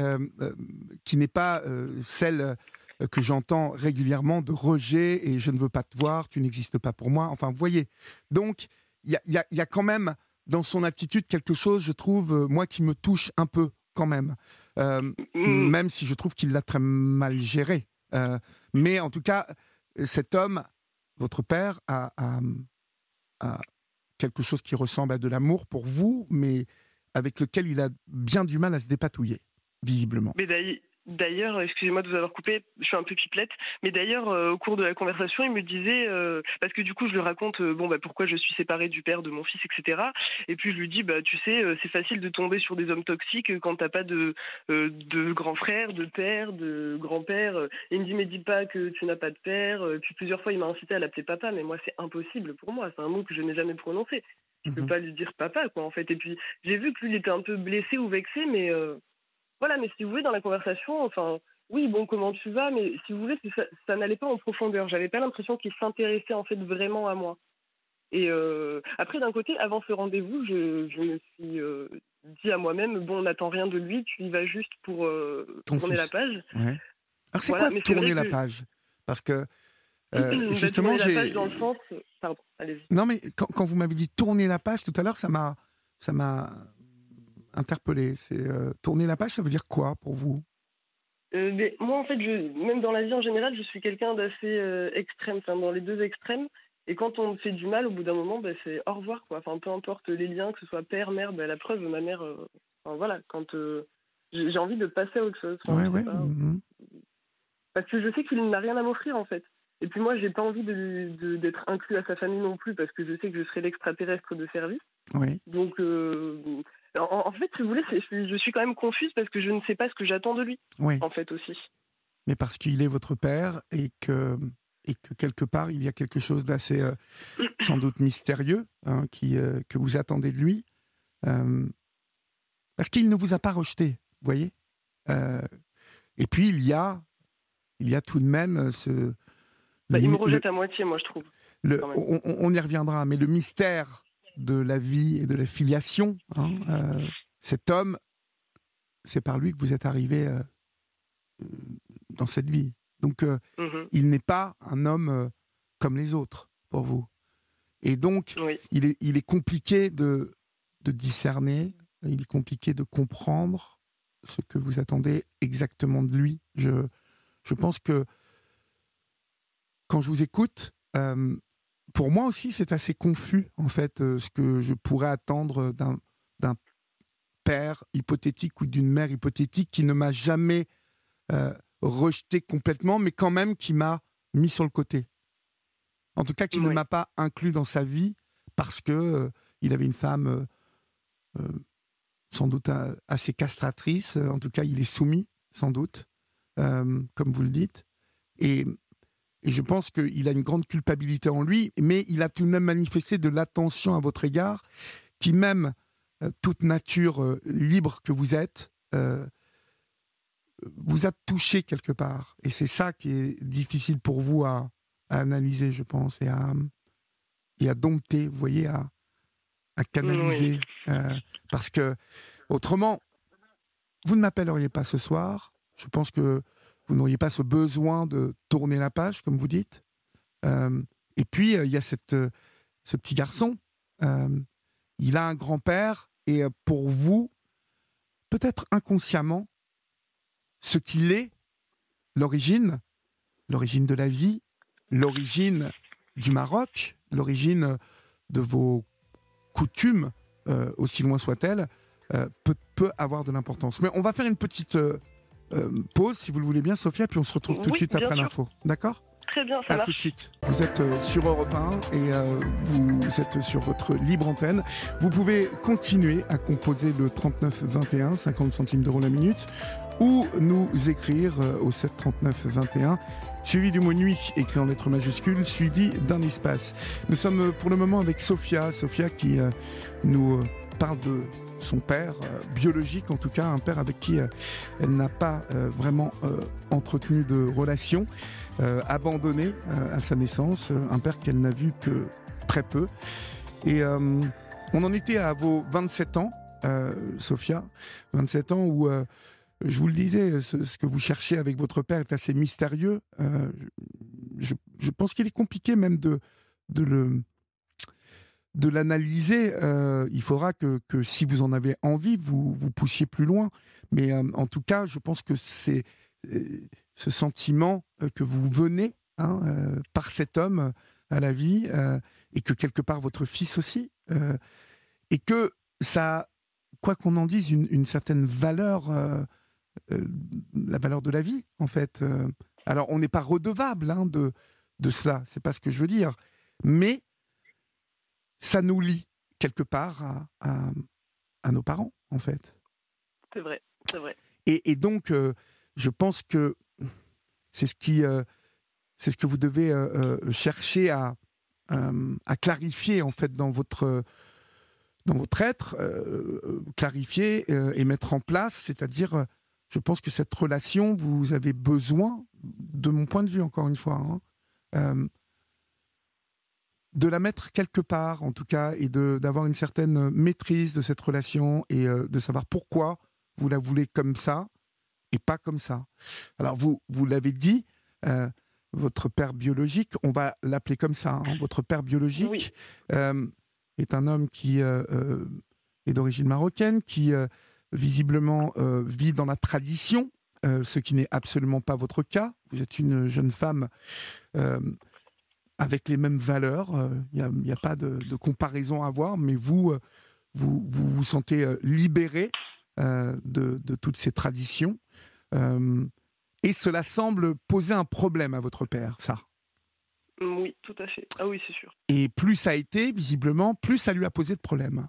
Speaker 2: qui n'est pas celle que j'entends régulièrement de rejet et je ne veux pas te voir, tu n'existes pas pour moi. Enfin, vous voyez. Donc, il y a quand même dans son attitude quelque chose, je trouve, moi, qui me touche un peu quand même. Même si je trouve qu'il l'a très mal géré. Mais en tout cas, cet homme, votre père, a quelque chose qui ressemble à de l'amour pour vous, mais avec lequel il a bien du mal à se dépatouiller, visiblement.
Speaker 3: Mais d'ailleurs, excusez-moi de vous avoir coupé, je suis un peu pipelette, mais d'ailleurs, au cours de la conversation, il me disait, parce que du coup, je lui raconte pourquoi je suis séparée du père de mon fils, etc. Et puis, je lui dis, tu sais, c'est facile de tomber sur des hommes toxiques quand t'as pas de grand frère, de père, de grand-père. Et il me dit, mais dis pas que tu n'as pas de père. Puis plusieurs fois, il m'a incité à l'appeler papa, mais moi, c'est impossible pour moi. C'est un mot que je n'ai jamais prononcé. Je peux pas lui dire papa, quoi, en fait. Et puis, j'ai vu que lui, il était un peu blessé ou vexé, mais... Voilà, mais si vous voulez, dans la conversation, enfin, oui, bon, comment tu vas, mais si vous voulez, ça n'allait pas en profondeur. J'avais pas l'impression qu'il s'intéressait en fait vraiment à moi. Et après, d'un côté, avant ce rendez-vous, je me suis dit à moi-même, bon, on n'attend rien de lui, tu y vas juste pour tourner la page.
Speaker 2: Ouais. Alors c'est quoi tourner la page? Parce que justement,
Speaker 3: j'ai... la page dans le sens... Pardon, allez-y.
Speaker 2: Non, mais quand vous m'avez dit tourner la page tout à l'heure, ça m'a interpellé. C'est tourner la page, ça veut dire quoi pour vous?
Speaker 3: Mais moi, en fait, même dans la vie en général, je suis quelqu'un d'assez extrême, enfin, dans les deux extrêmes. Et quand on me fait du mal, au bout d'un moment, c'est au revoir, quoi. Enfin, peu importe les liens, que ce soit père, mère, la preuve, ma mère... enfin, voilà, quand j'ai envie de passer à autre chose. Enfin, parce que je sais qu'il n'a rien à m'offrir, en fait. Et puis moi, j'ai pas envie d'être inclus à sa famille non plus, parce que je sais que je serai l'extraterrestre de service.
Speaker 2: Oui.
Speaker 3: Donc... En fait, si vous voulez, je suis quand même confuse parce que je ne sais pas ce que j'attends de lui, en fait, aussi.
Speaker 2: Mais parce qu'il est votre père et que quelque part, il y a quelque chose d'assez, sans doute mystérieux que vous attendez de lui. Parce qu'il ne vous a pas rejeté, vous voyez. Et puis, il y a tout de même ce...
Speaker 3: il me rejette à moitié, moi, je trouve. quand même.
Speaker 2: On y reviendra, mais le mystère de la vie et de la filiation, cet homme, c'est par lui que vous êtes arrivé dans cette vie. Donc, il n'est pas un homme comme les autres pour vous. Et donc, il est compliqué de discerner, il est compliqué de comprendre ce que vous attendez exactement de lui. Je pense que quand je vous écoute, pour moi aussi, c'est assez confus, en fait, ce que je pourrais attendre d'un père hypothétique ou d'une mère hypothétique qui ne m'a jamais rejeté complètement, mais quand même qui m'a mis sur le côté. En tout cas, qui ne m'a pas inclus dans sa vie parce que il avait une femme sans doute assez castratrice. En tout cas, il est soumis, sans doute, comme vous le dites. Et je pense qu'il a une grande culpabilité en lui, mais il a tout de même manifesté de l'attention à votre égard, qui même, toute nature libre que vous êtes, vous a touché quelque part. Et c'est ça qui est difficile pour vous à analyser, je pense, et à dompter, vous voyez, à canaliser. Parce que, autrement, vous ne m'appelleriez pas ce soir. Je pense que vous n'auriez pas ce besoin de tourner la page, comme vous dites. Et puis, il y a ce petit garçon. Il a un grand-père, et pour vous, peut-être inconsciemment, ce qu'il est, l'origine de la vie, l'origine du Maroc, l'origine de vos coutumes, aussi loin soit-elle, peut avoir de l'importance. Mais on va faire une petite pause, si vous le voulez bien, Sophia, puis on se retrouve tout de suite après l'info. D'accord ?
Speaker 3: Très bien, ça marche.
Speaker 2: Tout de suite. Vous êtes sur Europe 1 et vous êtes sur votre libre antenne. Vous pouvez continuer à composer le 39 21, 50 centimes d'euros la minute, ou nous écrire au 7 39 21, suivi du mot nuit écrit en lettres majuscules, suivi d'un espace. Nous sommes pour le moment avec Sophia qui nous parle de son père biologique, en tout cas un père avec qui elle n'a pas vraiment entretenu de relation, abandonné à sa naissance, un père qu'elle n'a vu que très peu. Et on en était à vos 27 ans, Sophia, 27 ans où, je vous le disais, ce que vous cherchez avec votre père est assez mystérieux. Je pense qu'il est compliqué même de l'analyser. Il faudra que si vous en avez envie, vous poussiez plus loin. Mais en tout cas, je pense que c'est ce sentiment que vous venez par cet homme à la vie, et que quelque part votre fils aussi, et que ça, quoi qu'on en dise, une certaine valeur, la valeur de la vie, en fait. Alors, on n'est pas redevable de cela, c'est pas ce que je veux dire, mais ça nous lie quelque part à nos parents, en fait.
Speaker 3: C'est vrai, c'est vrai.
Speaker 2: Et donc, je pense que c'est ce que vous devez chercher à clarifier, en fait, dans votre être, clarifier et mettre en place, c'est-à-dire, je pense que cette relation, vous avez besoin, de mon point de vue, encore une fois, de la mettre quelque part, en tout cas, et d'avoir une certaine maîtrise de cette relation, et de savoir pourquoi vous la voulez comme ça et pas comme ça. Alors, vous l'avez dit, votre père biologique, on va l'appeler comme ça, votre père biologique, est un homme qui est d'origine marocaine, qui visiblement vit dans la tradition, ce qui n'est absolument pas votre cas. Vous êtes une jeune femme avec les mêmes valeurs, il n'y a pas de comparaison à avoir, mais vous vous sentez libérée de toutes ces traditions, et cela semble poser un problème à votre père, ça.
Speaker 3: Oui, tout à fait. Ah oui, c'est sûr.
Speaker 2: Et plus ça a été, visiblement, plus ça lui a posé de problèmes.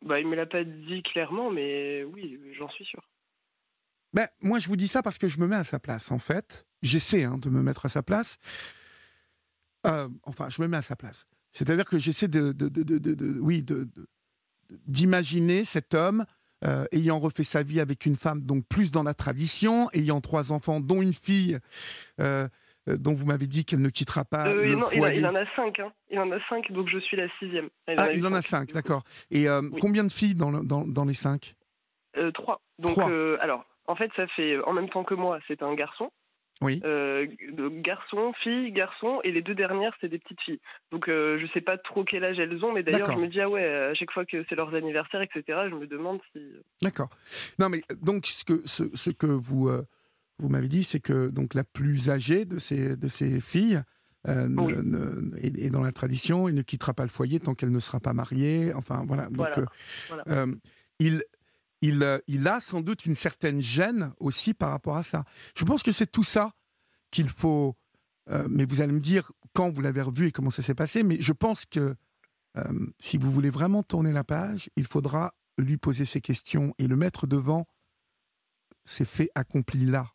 Speaker 3: Il ne me l'a pas dit clairement, mais oui, j'en suis sûr.
Speaker 2: Moi, je vous dis ça parce que je me mets à sa place, en fait. J'essaie de me mettre à sa place. Je me mets à sa place. C'est-à-dire que j'essaie d'imaginer cet homme ayant refait sa vie avec une femme, donc plus dans la tradition, ayant 3 enfants, dont une fille dont vous m'avez dit qu'elle ne quittera pas le
Speaker 3: non,
Speaker 2: foyer.
Speaker 3: Il en a 5, hein. Il en a 5, donc je suis la 6e.
Speaker 2: Il en a 5, d'accord. Et combien de filles dans les 5?
Speaker 3: 3. Donc,
Speaker 2: 3.
Speaker 3: alors, en fait, ça fait en même temps que moi, c'est un garçon.
Speaker 2: Oui.
Speaker 3: Garçon, fille, garçon, et les 2 dernières, c'est des petites filles. Donc, je sais pas trop quel âge elles ont, mais d'ailleurs, je me dis, ah ouais, à chaque fois que c'est leurs anniversaires, etc., je me demande si...
Speaker 2: D'accord. Non, mais donc, ce que vous m'avez dit, c'est que donc, la plus âgée de ces filles est dans la tradition et ne quittera pas le foyer tant qu'elle ne sera pas mariée. Enfin, voilà. Donc,
Speaker 3: voilà.
Speaker 2: Il a sans doute une certaine gêne aussi par rapport à ça. Je pense que c'est tout ça qu'il faut... mais vous allez me dire quand vous l'avez revu et comment ça s'est passé, mais je pense que si vous voulez vraiment tourner la page, il faudra lui poser ces questions et le mettre devant ces faits accomplis là.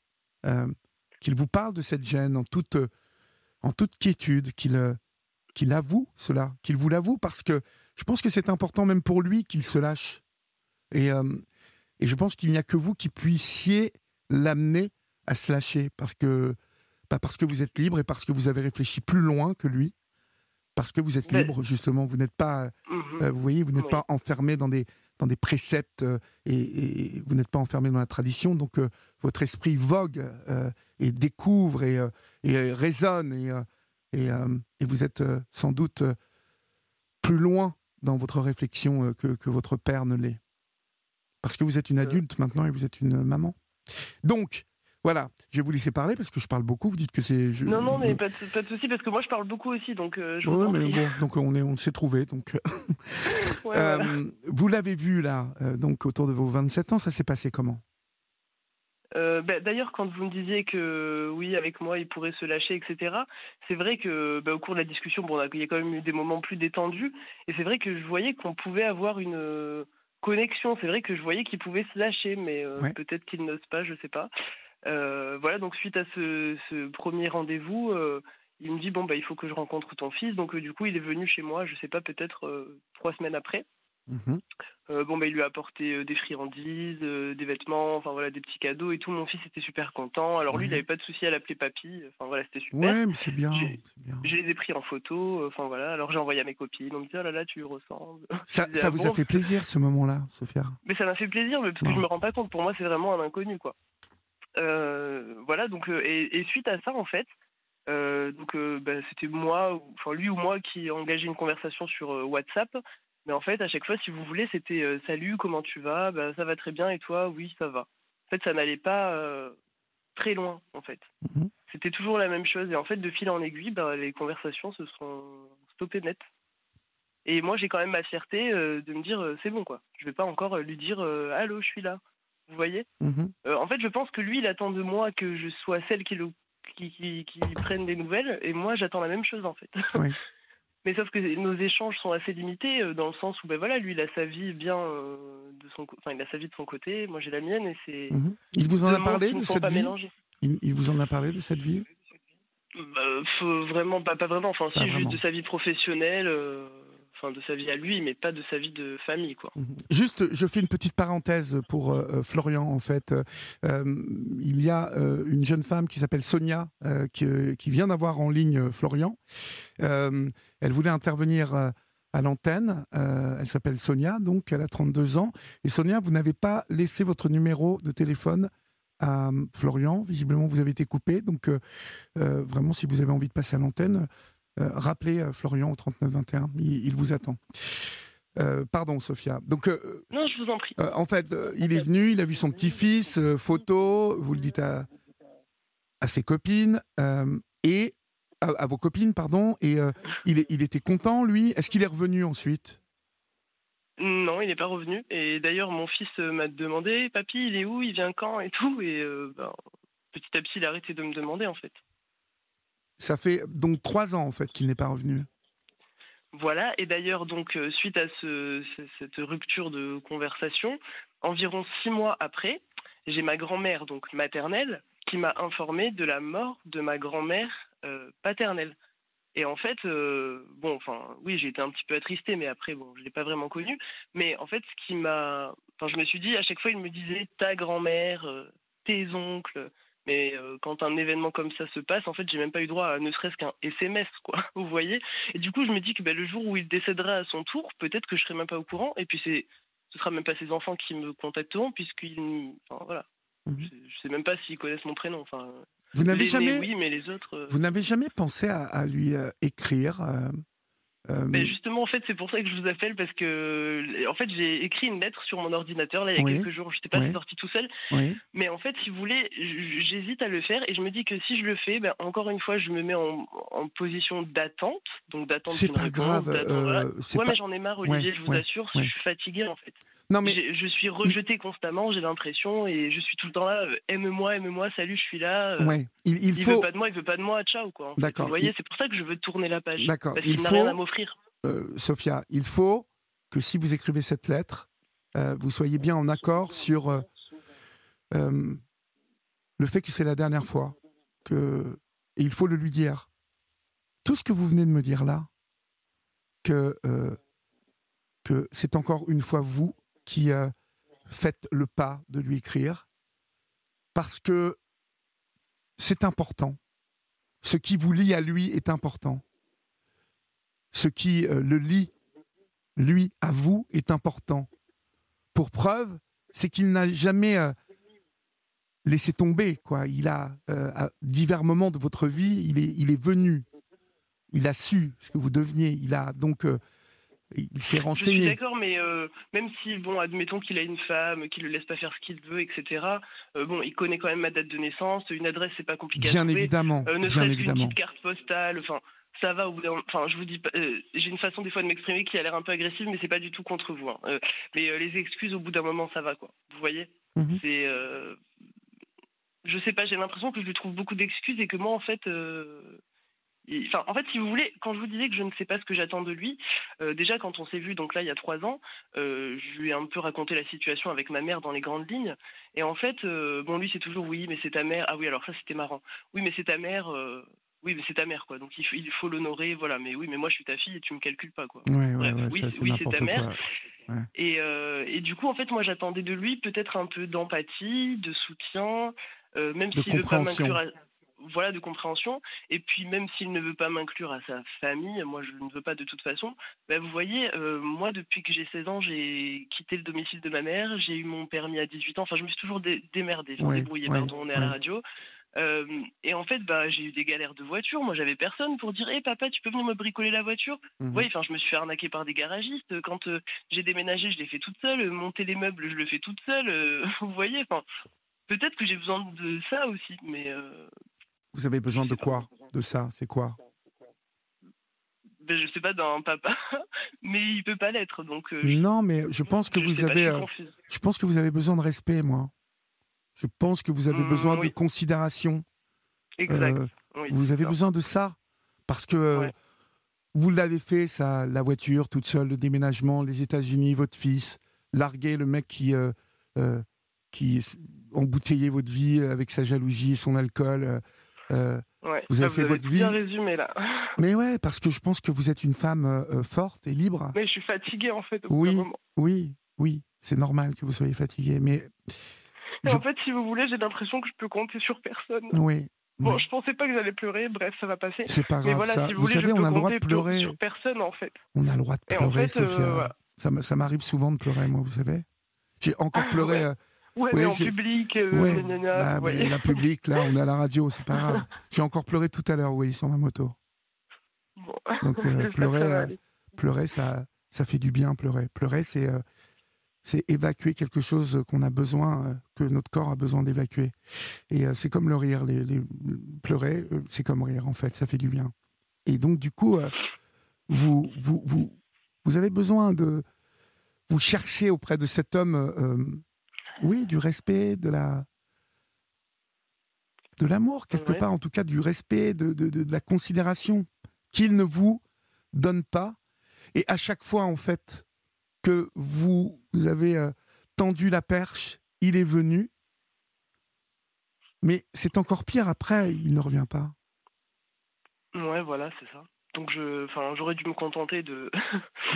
Speaker 2: Qu'il vous parle de cette gêne en toute quiétude, qu'il avoue cela, qu'il vous l'avoue, parce que je pense que c'est important même pour lui qu'il se lâche. Et je pense qu'il n'y a que vous qui puissiez l'amener à se lâcher, parce que vous êtes libre et parce que vous avez réfléchi plus loin que lui, parce que vous êtes libre, justement, vous n'êtes pas, vous voyez, vous n'êtes pas enfermé dans des préceptes et vous n'êtes pas enfermé dans la tradition, donc votre esprit vogue et découvre et raisonne et vous êtes sans doute plus loin dans votre réflexion que votre père ne l'est. Parce que vous êtes une adulte maintenant et vous êtes une maman. Donc, voilà, je vais vous laisser parler parce que je parle beaucoup. Vous dites que c'est...
Speaker 3: Non, mais pas de souci parce que moi je parle beaucoup aussi, donc je vous en
Speaker 2: mais
Speaker 3: prie.
Speaker 2: bon, donc on s'est trouvés. Donc,
Speaker 3: voilà.
Speaker 2: Vous l'avez vu là, donc autour de vos 27 ans, ça s'est passé comment?
Speaker 3: D'ailleurs, quand vous me disiez que oui, avec moi, il pourrait se lâcher, etc., c'est vrai que au cours de la discussion, il y a quand même eu des moments plus détendus, et c'est vrai que je voyais qu'on pouvait avoir une connexion. C'est vrai que je voyais qu'il pouvait se lâcher, mais peut-être qu'il n'ose pas, je sais pas. Voilà, donc suite à ce premier rendez-vous, il me dit il faut que je rencontre ton fils. Donc du coup, il est venu chez moi, je sais pas, peut-être 3 semaines après.
Speaker 2: Mmh.
Speaker 3: Il lui a apporté des friandises, des vêtements, enfin voilà, des petits cadeaux et tout. Mon fils était super content. Alors lui, il n'avait pas de souci à l'appeler papy. Enfin voilà, c'était super.
Speaker 2: Ouais, mais c'est bien.
Speaker 3: Je les ai pris en photo. Enfin voilà. Alors j'ai envoyé à mes copines. On me dit oh là là, tu lui ressembles.
Speaker 2: Ça vous a fait plaisir ce moment-là, Sophia?
Speaker 3: Mais ça m'a fait plaisir, parce que je me rends pas compte. Pour moi, c'est vraiment un inconnu, quoi. Voilà, donc et suite à ça, en fait, c'était moi, enfin lui ou moi, qui engageait une conversation sur WhatsApp. Mais en fait, à chaque fois, si vous voulez, c'était salut, comment tu vas? Ça va très bien, et toi? Oui, ça va. En fait, ça n'allait pas très loin, en fait.
Speaker 2: Mmh.
Speaker 3: C'était toujours la même chose. Et en fait, de fil en aiguille, les conversations se sont stoppées net. Et moi, j'ai quand même ma fierté de me dire, c'est bon, quoi. Je vais pas encore lui dire, allô, je suis là. Vous voyez?
Speaker 2: Mmh.
Speaker 3: En fait, je pense que lui, il attend de moi que je sois celle qui prenne des nouvelles. Et moi, j'attends la même chose, en fait.
Speaker 2: Oui.
Speaker 3: Mais sauf que nos échanges sont assez limités dans le sens où lui il a sa vie bien il a sa vie de son côté, moi j'ai la mienne et c'est
Speaker 2: Il vous en a parlé
Speaker 3: qui
Speaker 2: de
Speaker 3: ne sont
Speaker 2: cette
Speaker 3: pas
Speaker 2: vie?
Speaker 3: mélangés.
Speaker 2: Il vous en a parlé de cette vie?
Speaker 3: Vraiment pas vraiment, enfin
Speaker 2: Pas
Speaker 3: si,
Speaker 2: vraiment.
Speaker 3: juste de sa vie professionnelle, de sa vie à lui, mais pas de sa vie de famille, quoi.
Speaker 2: Juste, je fais une petite parenthèse pour Florian, en fait. Il y a une jeune femme qui s'appelle Sonia, qui vient d'avoir en ligne Florian. Elle voulait intervenir à l'antenne. Elle s'appelle Sonia, donc elle a 32 ans. Et Sonia, vous n'avez pas laissé votre numéro de téléphone à Florian. Visiblement, vous avez été coupé. Donc, vraiment, si vous avez envie de passer à l'antenne, rappelez Florian au 3921. Il vous attend. Pardon, Sophia. Donc,
Speaker 3: Non, je vous en prie.
Speaker 2: en fait, il est venu, il a vu son petit-fils, photo, vous le dites à ses copines, et à vos copines, pardon, et il était content, lui. Est-ce qu'il est revenu ensuite?
Speaker 3: Non, il n'est pas revenu. Et d'ailleurs, mon fils m'a demandé, papy, il est où? Il vient quand? Et tout. Et petit à petit, il a arrêté de me demander, en fait.
Speaker 2: Ça fait donc 3 ans, en fait, qu'il n'est pas revenu.
Speaker 3: Voilà, et d'ailleurs, donc, suite à cette rupture de conversation, environ 6 mois après, j'ai ma grand-mère, donc maternelle, qui m'a informé de la mort de ma grand-mère paternelle. Et en fait, oui, j'ai été un petit peu attristée, mais après, je l'ai pas vraiment connue. Mais en fait, je me suis dit, à chaque fois, il me disait ta grand-mère, tes oncles. Mais quand un événement comme ça se passe, en fait, j'ai même pas eu droit à ne serait-ce qu'un SMS, quoi. Vous voyez? Et du coup, je me dis que le jour où il décédera à son tour, peut-être que je serai même pas au courant. Et puis ce sera même pas ses enfants qui me contacteront, enfin voilà.
Speaker 2: Mhm.
Speaker 3: Je sais même pas s'ils connaissent mon prénom. Enfin,
Speaker 2: Vous n'avez
Speaker 3: l'aîné,
Speaker 2: jamais,
Speaker 3: oui, mais les autres.
Speaker 2: vous n'avez jamais pensé à lui écrire
Speaker 3: Mais justement, en fait, c'est pour ça que je vous appelle parce que, en fait, j'ai écrit une lettre sur mon ordinateur là il y a
Speaker 2: Oui,
Speaker 3: quelques jours. Je n'étais pas
Speaker 2: oui,
Speaker 3: sortie tout seul,
Speaker 2: oui.
Speaker 3: mais en fait, si vous voulez, j'hésite à le faire et je me dis que si je le fais, encore une fois, je me mets en position d'attente, donc d'attente
Speaker 2: C'est
Speaker 3: d'une
Speaker 2: pas
Speaker 3: réponse,
Speaker 2: grave.
Speaker 3: voilà.
Speaker 2: C'est
Speaker 3: Ouais,
Speaker 2: pas.
Speaker 3: mais j'en ai marre,
Speaker 2: Ouais,
Speaker 3: Olivier. Je vous
Speaker 2: ouais,
Speaker 3: assure, je
Speaker 2: ouais.
Speaker 3: suis fatiguée en fait.
Speaker 2: Non mais
Speaker 3: Je suis
Speaker 2: il,
Speaker 3: rejetée constamment, j'ai l'impression, et je suis tout le temps là. Aime-moi, salut, je suis là.
Speaker 2: ouais, il
Speaker 3: Il veut
Speaker 2: faut.
Speaker 3: pas de moi, il veut pas de moi, ciao quoi. En fait, vous
Speaker 2: D'accord.
Speaker 3: voyez, c'est pour ça que je veux tourner la page
Speaker 2: D'accord.
Speaker 3: parce
Speaker 2: Il
Speaker 3: qu'il n'a rien à
Speaker 2: faut,
Speaker 3: m'offrir.
Speaker 2: Sophia, il faut que si vous écrivez cette lettre, vous soyez bien en accord sur euh, le fait que c'est la dernière fois. Et il faut le lui dire. Tout ce que vous venez de me dire là, que, euh, que c'est encore une fois vous qui faites le pas de lui écrire, parce que c'est important. Ce qui vous lie à lui est important. Ce qui le lie, lui, à vous, est important. Pour preuve, c'est qu'il n'a jamais laissé tomber, quoi. Il a, à divers moments de votre vie, il est venu. Il a su ce que vous deveniez. Il a donc, il s'est
Speaker 3: Je suis
Speaker 2: renseigné.
Speaker 3: d'accord, mais même si, bon, admettons qu'il a une femme, qu'il le laisse pas faire ce qu'il veut, etc. Bon, il connaît quand même ma date de naissance, une adresse, c'est pas compliqué à
Speaker 2: Bien
Speaker 3: trouver,
Speaker 2: évidemment,
Speaker 3: ne
Speaker 2: bien
Speaker 3: serait-ce qu'une
Speaker 2: évidemment.
Speaker 3: petite carte postale, enfin, ça va. Enfin, je vous dis pas, j'ai une façon des fois de m'exprimer qui a l'air un peu agressive, mais c'est pas du tout contre vous. Hein. Mais les excuses, au bout d'un moment, ça va, quoi. Vous voyez,
Speaker 2: Mhm.
Speaker 3: c'est, je sais pas, j'ai l'impression que je lui trouve beaucoup d'excuses et que moi, en fait. Enfin, en fait, si vous voulez, quand je vous disais que je ne sais pas ce que j'attends de lui, déjà quand on s'est vu, donc là il y a 3 ans, je lui ai un peu raconté la situation avec ma mère dans les grandes lignes. Et en fait, bon, lui c'est toujours oui, mais c'est ta mère. Ah oui, alors ça c'était marrant. Oui, mais c'est ta mère. Oui, mais c'est ta mère, quoi. Donc il faut l'honorer, voilà. Mais oui, mais moi je suis ta fille et tu me calcules pas, quoi.
Speaker 2: Ouais, ouais,
Speaker 3: Bref,
Speaker 2: ouais,
Speaker 3: oui,
Speaker 2: ça c'est
Speaker 3: oui, c'est ta
Speaker 2: n'importe
Speaker 3: mère.
Speaker 2: quoi. Ouais.
Speaker 3: Et du coup, en fait, moi j'attendais de lui peut-être un peu d'empathie, de soutien, même
Speaker 2: De
Speaker 3: s'il veut pas m'inclure
Speaker 2: compréhension.
Speaker 3: voilà, de compréhension. Et puis même s'il ne veut pas m'inclure à sa famille, moi je ne veux pas de toute façon. Vous voyez, moi depuis que j'ai 16 ans, j'ai quitté le domicile de ma mère, j'ai eu mon permis à 18 ans, enfin je me suis toujours démerdée, enfin
Speaker 2: Ouais,
Speaker 3: débrouillée,
Speaker 2: ouais,
Speaker 3: pardon, on est à la
Speaker 2: ouais.
Speaker 3: radio. Et en fait, j'ai eu des galères de voiture, moi j'avais personne pour dire, hé papa, tu peux venir me bricoler la voiture? Vous
Speaker 2: Mhm.
Speaker 3: voyez, enfin je me suis fait arnaquer par des garagistes, quand j'ai déménagé, je l'ai fait toute seule, monter les meubles, je le fais toute seule, vous voyez, enfin peut-être que j'ai besoin de ça aussi, mais
Speaker 2: Vous avez
Speaker 3: je
Speaker 2: besoin de
Speaker 3: sais pas.
Speaker 2: quoi? De ça? C'est quoi?
Speaker 3: Je sais pas, d'un papa, mais il peut pas l'être, donc
Speaker 2: Non, mais
Speaker 3: je sais pas, je suis confuse.
Speaker 2: je pense que vous avez besoin de respect, moi. Je pense que vous avez besoin de
Speaker 3: Oui,
Speaker 2: considération.
Speaker 3: exact.
Speaker 2: Euh,
Speaker 3: Oui,
Speaker 2: vous
Speaker 3: c'est
Speaker 2: avez
Speaker 3: ça.
Speaker 2: besoin de ça. Parce que
Speaker 3: Ouais.
Speaker 2: vous l'avez fait, ça, la voiture toute seule, le déménagement, les États-Unis, votre fils, larguer le mec euh, qui embouteillait votre vie avec sa jalousie et son alcool. Euh,
Speaker 3: Ouais.
Speaker 2: vous avez
Speaker 3: Vous
Speaker 2: fait
Speaker 3: avez
Speaker 2: votre
Speaker 3: tout bien
Speaker 2: vie.
Speaker 3: résumé là.
Speaker 2: Mais ouais, parce que je pense que vous êtes une femme forte et libre.
Speaker 3: Mais je suis fatiguée en fait au bout d'un
Speaker 2: Oui,
Speaker 3: moment.
Speaker 2: oui, oui. C'est normal que vous soyez fatigué. Mais
Speaker 3: Et
Speaker 2: je.
Speaker 3: en fait, si vous voulez, j'ai l'impression que je peux compter sur personne.
Speaker 2: Oui,
Speaker 3: Bon,
Speaker 2: oui.
Speaker 3: je pensais pas que j'allais pleurer, bref, ça va passer.
Speaker 2: C'est pas
Speaker 3: Mais
Speaker 2: grave
Speaker 3: voilà,
Speaker 2: ça.
Speaker 3: si vous
Speaker 2: Vous
Speaker 3: voulez, je
Speaker 2: savez, on
Speaker 3: peux
Speaker 2: a le droit de
Speaker 3: compter
Speaker 2: pleurer.
Speaker 3: sur personne en fait.
Speaker 2: On a le droit de
Speaker 3: Et en
Speaker 2: pleurer,
Speaker 3: fait,
Speaker 2: Sophia.
Speaker 3: voilà.
Speaker 2: Ça m'arrive souvent de pleurer, moi, vous savez. J'ai encore pleuré.
Speaker 3: Ouais. Ouais, mais
Speaker 2: Oui,
Speaker 3: en public,
Speaker 2: ouais.
Speaker 3: gna gna gna, vous
Speaker 2: Bah, mais
Speaker 3: voyez.
Speaker 2: la public, là, on est à la radio, c'est pas grave. J'ai encore pleuré tout à l'heure, oui, sur ma moto.
Speaker 3: Bon,
Speaker 2: Donc
Speaker 3: j'espère que ça va aller.
Speaker 2: pleurer, ça fait du bien. Pleurer, c'est évacuer quelque chose qu'on a besoin, que notre corps a besoin d'évacuer. Et c'est comme le rire. Pleurer, c'est comme rire, en fait, ça fait du bien. Et donc, du coup, vous, vous, vous, vous avez besoin de vous chercher auprès de cet homme, oui, du respect, de l'amour, quelque
Speaker 3: Ouais.
Speaker 2: part, en tout cas, du respect, de la considération qu'il ne vous donne pas. Et à chaque fois, en fait, que vous avez tendu la perche, il est venu. Mais c'est encore pire après, il ne revient pas.
Speaker 3: Ouais, voilà, c'est ça. Donc j'aurais dû me contenter de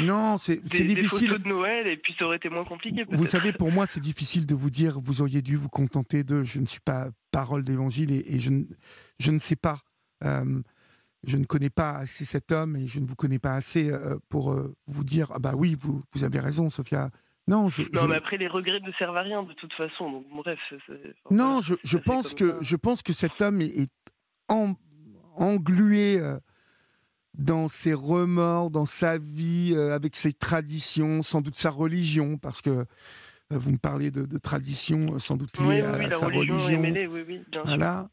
Speaker 2: Non, c'est
Speaker 3: des
Speaker 2: difficile.
Speaker 3: photos de Noël et puis ça aurait été moins compliqué
Speaker 2: Vous
Speaker 3: peut-être.
Speaker 2: savez, pour moi, c'est difficile de vous dire, vous auriez dû vous contenter de. Je ne suis pas parole d'évangile et je ne sais pas. Euh, je ne connais pas assez cet homme et je ne vous connais pas assez pour vous dire, ah bah oui, vous avez raison, Sophia. Non,
Speaker 3: Non, mais après les regrets ne servent à rien de toute façon. Donc bref,
Speaker 2: non,
Speaker 3: voilà, ça fait comme ça.
Speaker 2: je pense que cet homme est en- englué dans ses remords, dans sa vie, avec ses traditions, sans doute sa religion, parce que vous me parlez de traditions sans doute liées
Speaker 3: Oui, oui, oui,
Speaker 2: à
Speaker 3: la
Speaker 2: sa
Speaker 3: religion est
Speaker 2: religion.
Speaker 3: mêlée, oui, oui, bien sûr.
Speaker 2: Voilà.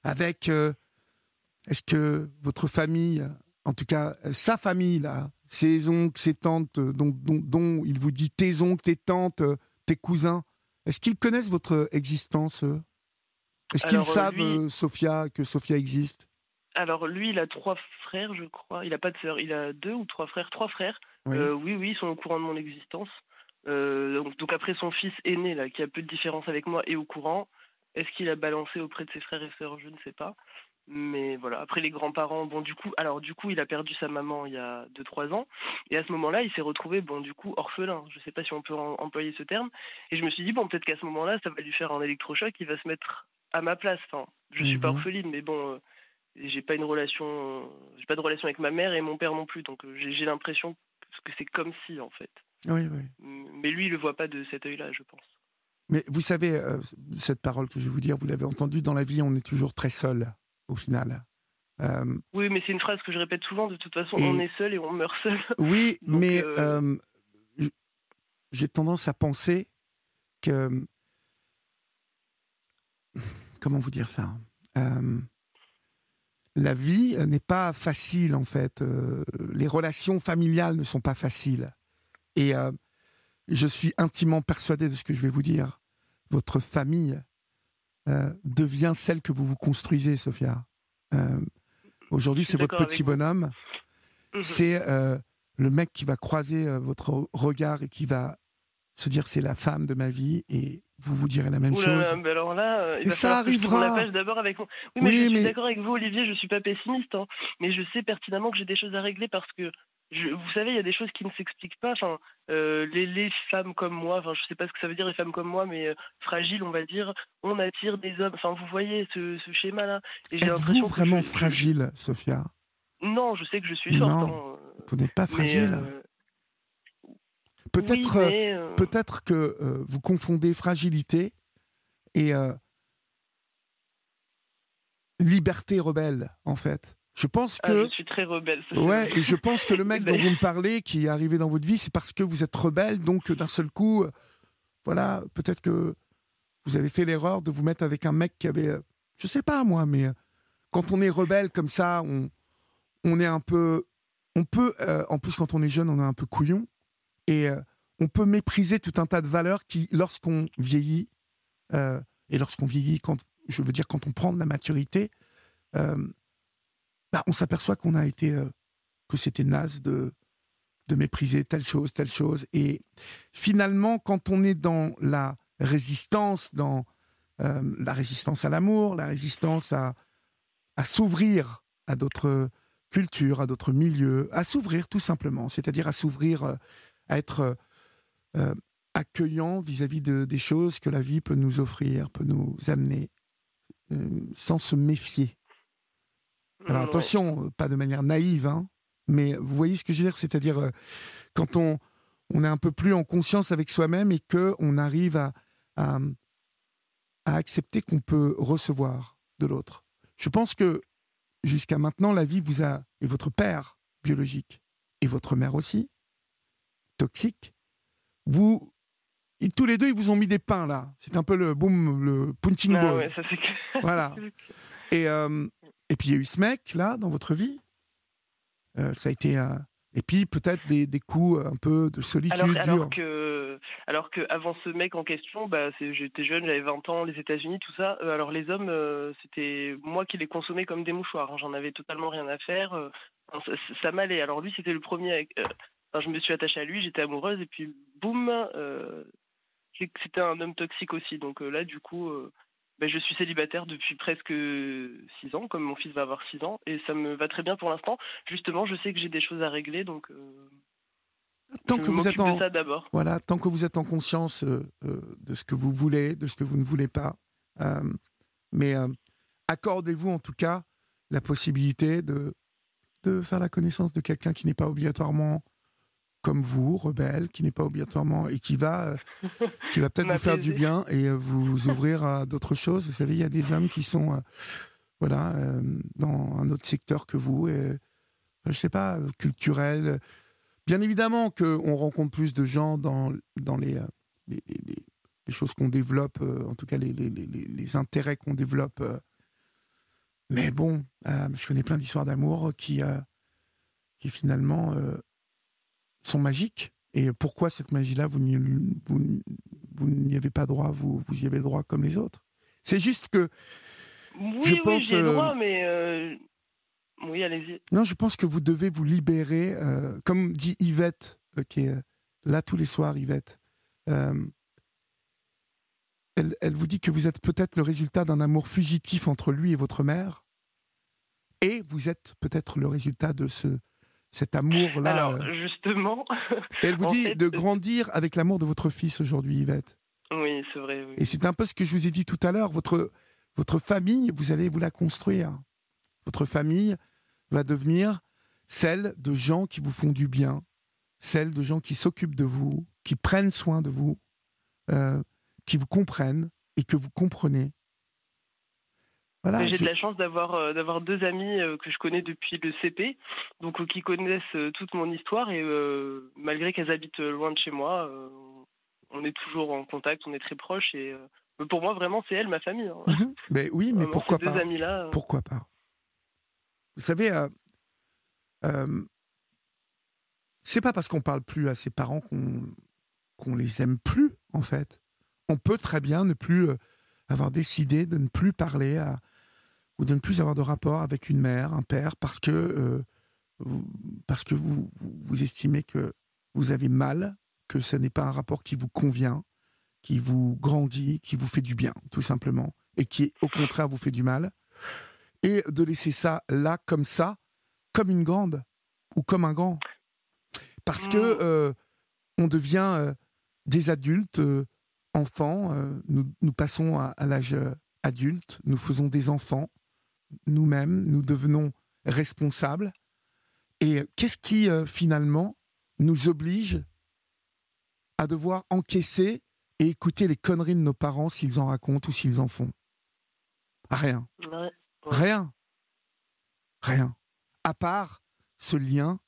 Speaker 2: Avec, est-ce que votre famille, en tout cas sa famille, là, ses oncles, ses tantes, dont il vous dit tes oncles, tes tantes, tes cousins, est-ce qu'ils connaissent votre existence, eux? Est-ce qu'ils
Speaker 3: Alors
Speaker 2: savent,
Speaker 3: lui,
Speaker 2: Sophia, que Sophia existe?
Speaker 3: il a 3 frères, je crois. Il a pas de sœur. Il a 2 ou 3 frères. 3 frères.
Speaker 2: Oui.
Speaker 3: Oui, oui, ils sont au courant de mon existence. Donc après son fils aîné, là, qui a peu de différence avec moi, est au courant. Est-ce qu'il a balancé auprès de ses frères et sœurs? Je ne sais pas. Mais voilà, après les grands-parents, bon du coup il a perdu sa maman il y a 2 3 ans, et à ce moment-là il s'est retrouvé, bon du coup orphelin, je sais pas si on peut employer ce terme, et je me suis dit bon peut-être qu'à ce moment-là ça va lui faire un électrochoc, il va se mettre à ma place, enfin je suis pas
Speaker 2: Mhm.
Speaker 3: orpheline mais bon, j'ai pas de relation avec ma mère et mon père non plus, donc j'ai l'impression que c'est comme si en fait.
Speaker 2: Oui, oui.
Speaker 3: Mais lui il le voit pas de cet œil-là, je pense.
Speaker 2: Mais vous savez, cette parole que je vais vous dire, vous l'avez entendue, dans la vie, on est toujours très seul, au final. Euh,
Speaker 3: Oui, mais c'est une phrase que je répète souvent, de toute façon on
Speaker 2: et
Speaker 3: est seul et on meurt seul.
Speaker 2: oui,
Speaker 3: Donc
Speaker 2: mais j- j'ai tendance à penser que, comment vous dire ça? Euh, la vie n'est pas facile, en fait. Les relations familiales ne sont pas faciles. Et je suis intimement persuadé de ce que je vais vous dire. Votre famille devient celle que vous vous construisez, Sophia. Euh,
Speaker 3: je
Speaker 2: Aujourd'hui,
Speaker 3: suis
Speaker 2: c'est votre
Speaker 3: d'accord avec
Speaker 2: petit
Speaker 3: vous.
Speaker 2: bonhomme.
Speaker 3: Mhm.
Speaker 2: C'est le mec qui va croiser votre regard et qui va se dire c'est la femme de ma vie et vous vous direz la même
Speaker 3: Ouh là
Speaker 2: chose.
Speaker 3: là, mais alors là, il
Speaker 2: Et
Speaker 3: va
Speaker 2: ça
Speaker 3: falloir que je tourne la
Speaker 2: arrivera.
Speaker 3: page d'abord avec mon... Oui, mais je
Speaker 2: Oui,
Speaker 3: suis
Speaker 2: mais
Speaker 3: d'accord avec vous, Olivier, je suis pas pessimiste, hein, mais je sais pertinemment que j'ai des choses à régler parce que, vous savez, il y a des choses qui ne s'expliquent pas. Enfin, les femmes comme moi, enfin, je sais pas ce que ça veut dire les femmes comme moi, mais fragiles, on va dire, on attire des hommes. Enfin, vous voyez ce schéma-là, et j'ai
Speaker 2: êtes-vous
Speaker 3: l'impression que
Speaker 2: vraiment fragile, Sophia?
Speaker 3: non, je sais que je suis forte,
Speaker 2: Non,
Speaker 3: hein,
Speaker 2: vous n'êtes pas
Speaker 3: mais
Speaker 2: fragile.
Speaker 3: oui,
Speaker 2: Peut-être
Speaker 3: mais
Speaker 2: peut-être que vous confondez fragilité et liberté rebelle, en fait. Je pense
Speaker 3: ah, je
Speaker 2: que
Speaker 3: suis très rebelle, ça c'est vrai.
Speaker 2: ouais, et je pense que le
Speaker 3: Et
Speaker 2: mec dont
Speaker 3: d'ailleurs,
Speaker 2: vous me parlez, qui est arrivé dans votre vie, c'est parce que vous êtes rebelle, donc d'un seul coup, voilà, peut-être que vous avez fait l'erreur de vous mettre avec un mec qui avait, je sais pas moi, mais quand on est rebelle comme ça, on est un peu, on peut, en plus quand on est jeune, on est un peu couillon, et on peut mépriser tout un tas de valeurs qui, lorsqu'on vieillit, euh, et lorsqu'on vieillit, quand, je veux dire quand on prend de la maturité, euh, bah, on s'aperçoit qu'on a été, que c'était naze de mépriser telle chose. Et finalement, quand on est dans la résistance à l'amour, la résistance à s'ouvrir à d'autres cultures, à d'autres milieux, à s'ouvrir tout simplement, c'est-à-dire à s'ouvrir, à être euh, accueillant vis-à-vis des choses que la vie peut nous offrir, peut nous amener, sans se méfier. Alors
Speaker 3: ouais.
Speaker 2: attention, pas de manière naïve, hein, mais vous voyez ce que je veux dire, c'est-à-dire quand on est un peu plus en conscience avec soi-même et qu'on arrive à, à accepter qu'on peut recevoir de l'autre. Je pense que jusqu'à maintenant, la vie vous a, et votre père biologique, et votre mère aussi, toxique, vous, tous les deux, ils vous ont mis des pains là. C'est un peu le boom, le punching
Speaker 3: Ah
Speaker 2: ball.
Speaker 3: ouais, ça c'est clair.
Speaker 2: Voilà. Et, et puis il y a eu ce mec là dans votre vie. Ça a été. Et puis peut-être des coups un peu de
Speaker 3: Alors,
Speaker 2: solitude
Speaker 3: alors
Speaker 2: dure.
Speaker 3: que, alors que avant ce mec en question, bah, j'étais jeune, j'avais 20 ans, les États-Unis, tout ça. Alors les hommes, c'était moi qui les consommais comme des mouchoirs, hein. J'en avais totalement rien à faire. Enfin, ça m'allait. Alors lui, c'était le premier. Enfin, je me suis attachée à lui, j'étais amoureuse et puis boum, c'était un homme toxique aussi. Donc là, du coup, je suis célibataire depuis presque 6 ans, comme mon fils va avoir 6 ans, et ça me va très bien pour l'instant. Justement, je sais que j'ai des choses à régler, donc
Speaker 2: Tant
Speaker 3: je
Speaker 2: que vous êtes
Speaker 3: m'occupe de ça d'abord.
Speaker 2: voilà, tant que vous êtes en conscience de ce que vous voulez, de ce que vous ne voulez pas, euh, mais accordez-vous en tout cas la possibilité de faire la connaissance de quelqu'un qui n'est pas obligatoirement comme vous, rebelle, qui n'est pas obligatoirement et qui va peut-être vous faire du
Speaker 3: M'apaiser.
Speaker 2: bien et vous ouvrir à d'autres choses. Vous savez, il y a des hommes qui sont dans un autre secteur que vous, et, je sais pas, culturel. Bien évidemment qu'on rencontre plus de gens dans les choses qu'on développe, en tout cas les intérêts qu'on développe. Mais bon, je connais plein d'histoires d'amour qui finalement sont magiques. Et pourquoi cette magie-là, vous n'y avez pas droit, vous y avez droit comme les autres. C'est juste que je
Speaker 3: Oui,
Speaker 2: pense...
Speaker 3: j'y ai droit, mais oui, allez-y.
Speaker 2: Non, je pense que vous devez vous libérer, comme dit Yvette, qui est là tous les soirs, Yvette. Elle vous dit que vous êtes peut-être le résultat d'un amour fugitif entre lui et votre mère, et vous êtes peut-être le résultat de cet amour-là.
Speaker 3: Alors, justement,
Speaker 2: Et elle vous
Speaker 3: en
Speaker 2: dit
Speaker 3: fait,
Speaker 2: de grandir avec l'amour de votre fils aujourd'hui, Yvette.
Speaker 3: oui, c'est vrai, oui.
Speaker 2: Et c'est un peu ce que je vous ai dit tout à l'heure. Votre famille, vous allez vous la construire. Votre famille va devenir celle de gens qui vous font du bien, celle de gens qui s'occupent de vous, qui prennent soin de vous, qui vous comprennent et que vous comprenez. Voilà,
Speaker 3: J'ai de la chance d'avoir 2 amis que je connais depuis le CP, donc qui connaissent toute mon histoire, et malgré qu'elles habitent loin de chez moi, on est toujours en contact, on est très proches, et pour moi vraiment c'est elle ma famille. Hein.
Speaker 2: Mais oui, mais
Speaker 3: Vraiment,
Speaker 2: pourquoi
Speaker 3: ces 2
Speaker 2: pas
Speaker 3: amis-là.
Speaker 2: Pourquoi pas Vous savez, c'est pas parce qu'on parle plus à ses parents qu'on les aime plus, en fait. On peut très bien ne plus avoir décidé de ne plus parler ou de ne plus avoir de rapport avec une mère, un père, parce que vous estimez que vous avez mal, que ce n'est pas un rapport qui vous convient, qui vous grandit, qui vous fait du bien, tout simplement, et qui, au contraire, vous fait du mal. Et de laisser ça là, comme une grande, ou comme un grand. Parce que on devient des adultes, enfants, nous passons à l'âge adulte, nous faisons des enfants, nous-mêmes, nous devenons responsables. Et qu'est-ce qui, finalement, nous oblige à devoir encaisser et écouter les conneries de nos parents s'ils en racontent ou s'ils en font? Rien.
Speaker 3: Ouais.
Speaker 2: Rien. Rien. À part ce lien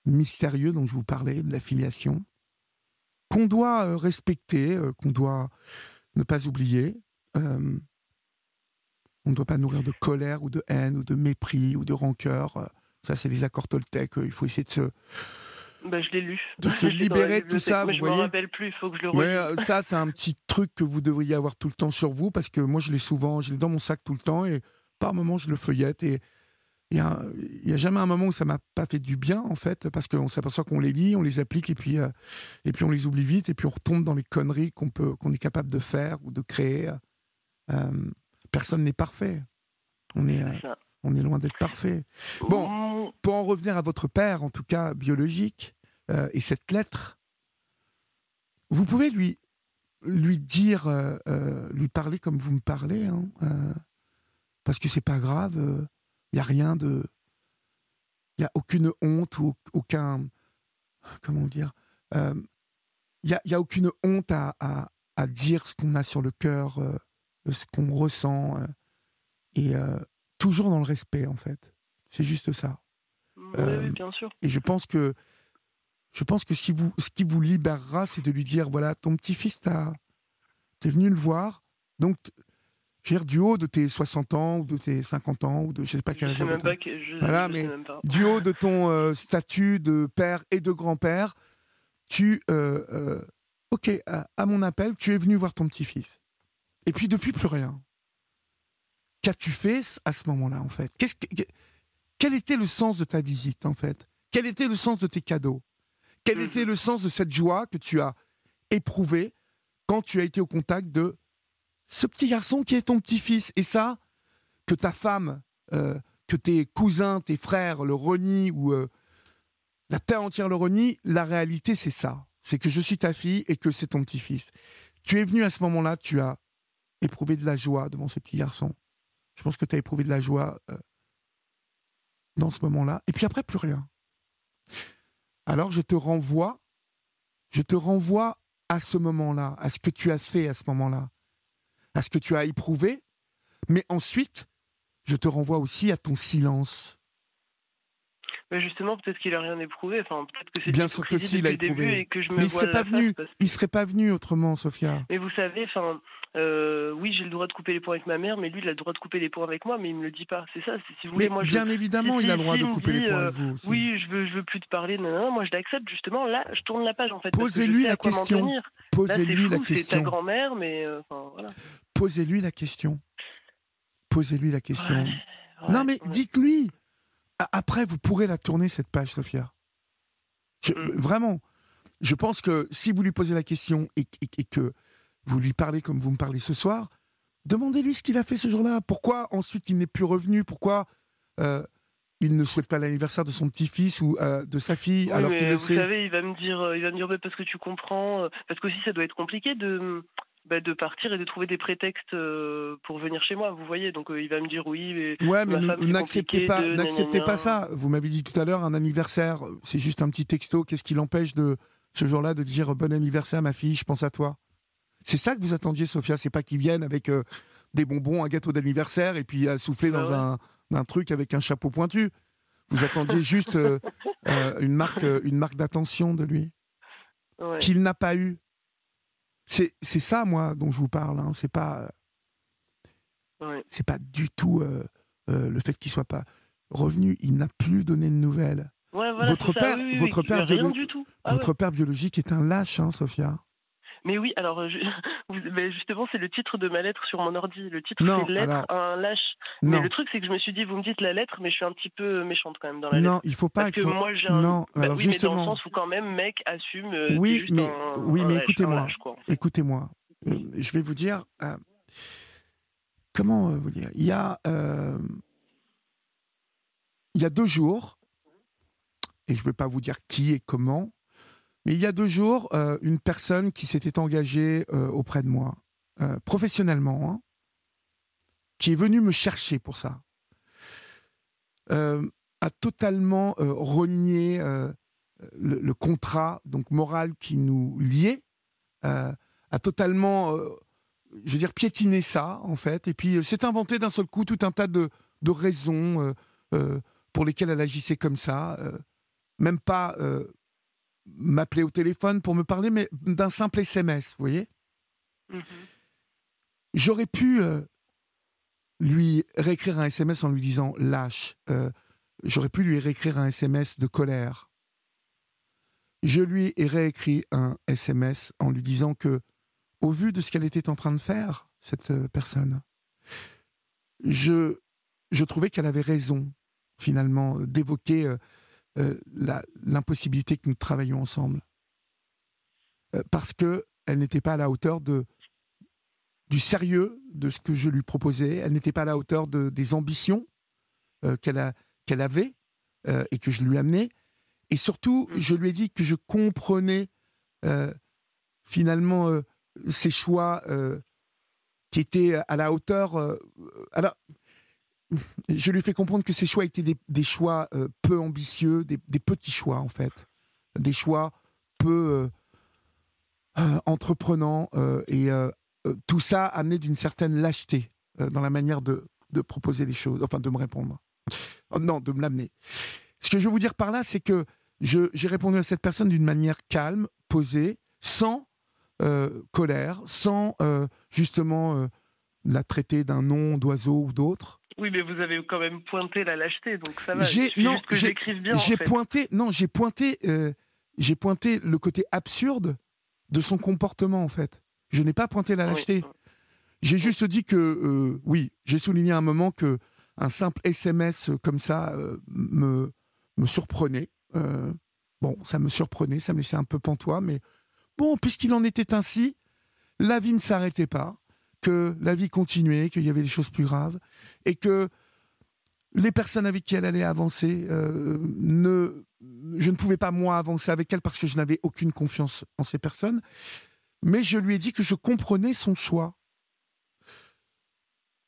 Speaker 2: mystérieux dont je vous parlais, de la filiation, qu'on doit respecter, qu'on doit ne pas oublier. On ne doit pas nourrir de colère ou de haine ou de mépris ou de rancœur. Ça, c'est les accords Toltec. Il faut essayer de
Speaker 3: je l'ai lu.
Speaker 2: se libérer de tout ça,
Speaker 3: mais
Speaker 2: vous
Speaker 3: je me
Speaker 2: voyez.
Speaker 3: rappelle plus, il faut que je le
Speaker 2: Mais
Speaker 3: relise.
Speaker 2: ça, c'est un petit truc que vous devriez avoir tout le temps sur vous, parce que moi, je l'ai dans mon sac tout le temps, et par moments, je le feuillette, et il y a jamais un moment où ça m'a pas fait du bien, en fait, parce qu'on s'aperçoit qu'on les lit, on les applique, et puis on les oublie vite, et puis on retombe dans les conneries qu'on est capable de faire ou de créer. Personne n'est parfait. On est loin d'être parfait. Bon, pour en revenir à votre père, en tout cas biologique, et cette lettre, vous pouvez lui dire, lui parler comme vous me parlez, hein, parce que c'est pas grave. Il y a rien de, il y a aucune honte ou aucun, comment dire, il y a aucune honte à dire ce qu'on a sur le cœur, ce qu'on ressent, et toujours dans le respect, en fait. C'est juste ça.
Speaker 3: Oui, bien sûr.
Speaker 2: Et je pense que ce qui vous libérera, c'est de lui dire, voilà, ton petit-fils, t'es venu le voir, donc, je veux dire, du haut de tes 60 ans, ou de tes 50 ans, ou de, je sais pas quel âge. Voilà, mais du haut de ton statut de père et de grand-père, ok, à mon appel, tu es venu voir ton petit-fils. Et puis, depuis, plus rien. Qu'as-tu fait à ce moment-là, en fait? Quel était le sens de ta visite, en fait? Quel était le sens de tes cadeaux? Quel était le sens de cette joie que tu as éprouvée quand tu as été au contact de ce petit garçon qui est ton petit-fils. Et ça, que ta femme, que tes cousins, tes frères le renient ou la terre entière le renie, la réalité c'est ça. C'est que je suis ta fille et que c'est ton petit-fils. Tu es venu à ce moment-là, tu as éprouvé de la joie devant ce petit garçon. Je pense que tu as éprouvé de la joie dans ce moment-là. Et puis après, plus rien. Alors je te renvoie à ce moment-là, à ce que tu as fait à ce moment-là, à ce que tu as éprouvé, mais ensuite, je te renvoie aussi à ton silence.
Speaker 3: Mais justement, peut-être qu'il n'a rien éprouvé. Enfin, peut-être que c'est
Speaker 2: bien sûr que si, il a éprouvé.
Speaker 3: Et que je me
Speaker 2: mais il
Speaker 3: ne
Speaker 2: serait pas venu autrement, Sophia.
Speaker 3: Mais vous savez, enfin, oui, j'ai le droit de couper les ponts avec ma mère, mais lui, il a le droit de couper les ponts avec moi, mais il me le dit pas. C'est ça. Si vous voulez, moi,
Speaker 2: bien évidemment, il a le droit de couper les ponts avec vous. Aussi.
Speaker 3: Oui, je veux plus te parler. Non, moi, je l'accepte justement. Là, je tourne la page en fait.
Speaker 2: Posez-lui la question. Posez-lui la question.
Speaker 3: C'est ta grand-mère, mais voilà.
Speaker 2: Posez-lui la question. Posez-lui la question.
Speaker 3: Ouais,
Speaker 2: non, mais dites-lui. Après, vous pourrez la tourner, cette page, Sophia. Vraiment, je pense que si vous lui posez la question et que vous lui parlez comme vous me parlez ce soir, demandez-lui ce qu'il a fait ce jour-là. Pourquoi ensuite il n'est plus revenu? Pourquoi il ne souhaite pas l'anniversaire de son petit-fils ou de sa fille, alors qu'il le sait?
Speaker 3: Vous savez, il va me dire parce que tu comprends, parce qu'aussi ça doit être compliqué de partir et de trouver des prétextes pour venir chez moi, vous voyez. Donc il va me dire oui, mais
Speaker 2: ouais, mais n'acceptez pas ça. Vous m'avez dit tout à l'heure, un anniversaire, c'est juste un petit texto. Qu'est-ce qui l'empêche de ce jour-là de dire bon anniversaire ma fille, je pense à toi? C'est ça que vous attendiez, Sophia? C'est pas qu'ils viennent avec des bonbons, un gâteau d'anniversaire et puis à souffler dans un truc avec un chapeau pointu. Vous attendiez juste une marque d'attention de lui qu'il n'a pas eu. C'est ça, moi, dont je vous parle. Hein. C'est pas du tout le fait qu'il soit pas revenu. Il n'a plus donné de nouvelles.
Speaker 3: Ouais, voilà,
Speaker 2: votre père biologique est un lâche, hein, Sophia.
Speaker 3: Mais oui, alors mais justement, c'est le titre de ma lettre sur mon ordi. Le titre, c'est lettre à un lâche. Mais le truc, c'est que je me suis dit, vous me dites la lettre, mais je suis un petit peu méchante quand même dans la lettre.
Speaker 2: Non, il faut pas.
Speaker 3: Parce que moi, j'ai un.
Speaker 2: Non, alors
Speaker 3: oui,
Speaker 2: justement.
Speaker 3: mais dans le sens où quand même, mec assume.
Speaker 2: Oui, mais écoutez-moi.
Speaker 3: Lâche, quoi, en fait.
Speaker 2: Écoutez-moi. Je vais vous dire. Comment vous dire? Il y a 2 jours, et je ne vais pas vous dire qui et comment. Mais il y a 2 jours, une personne qui s'était engagée auprès de moi, professionnellement, hein, qui est venue me chercher pour ça, a totalement renié le contrat donc moral qui nous liait, a totalement, je veux dire, piétiné ça, en fait, et puis s'est inventé d'un seul coup tout un tas de raisons pour lesquelles elle agissait comme ça, même pas... m'appeler au téléphone pour me parler, mais d'un simple SMS, vous voyez. J'aurais pu lui réécrire un SMS en lui disant « lâche ». J'aurais pu lui réécrire un SMS de colère. Je lui ai réécrit un SMS en lui disant que, au vu de ce qu'elle était en train de faire, cette personne, je trouvais qu'elle avait raison, finalement, d'évoquer... l'impossibilité que nous travaillions ensemble. Parce qu'elle n'était pas à la hauteur du sérieux de ce que je lui proposais, elle n'était pas à la hauteur des ambitions qu'elle avait et que je lui amenais. Et surtout, je lui ai dit que je comprenais finalement ses choix qui étaient à la hauteur... alors, je lui ai fait comprendre que ces choix étaient des choix peu ambitieux, des petits choix en fait, des choix peu entreprenants et tout ça amené d'une certaine lâcheté dans la manière de proposer les choses, enfin de me répondre. Non, de me l'amener. Ce que je veux vous dire par là, c'est que j'ai répondu à cette personne d'une manière calme, posée, sans colère, sans justement la traiter d'un nom d'oiseau ou d'autre.
Speaker 3: Oui, mais vous avez quand même pointé la lâcheté, donc ça va. Juste que j'écrive bien.
Speaker 2: J'ai pointé le côté absurde de son comportement, en fait. Je n'ai pas pointé la lâcheté. Oui. J'ai juste dit que, oui, j'ai souligné à un moment que un simple SMS comme ça me surprenait. Bon, ça me surprenait, ça me laissait un peu pantois, mais bon, puisqu'il en était ainsi, la vie ne s'arrêtait pas, que la vie continuait, qu'il y avait des choses plus graves, et que les personnes avec qui elle allait avancer, je ne pouvais pas, moi, avancer avec elle parce que je n'avais aucune confiance en ces personnes. Mais je lui ai dit que je comprenais son choix.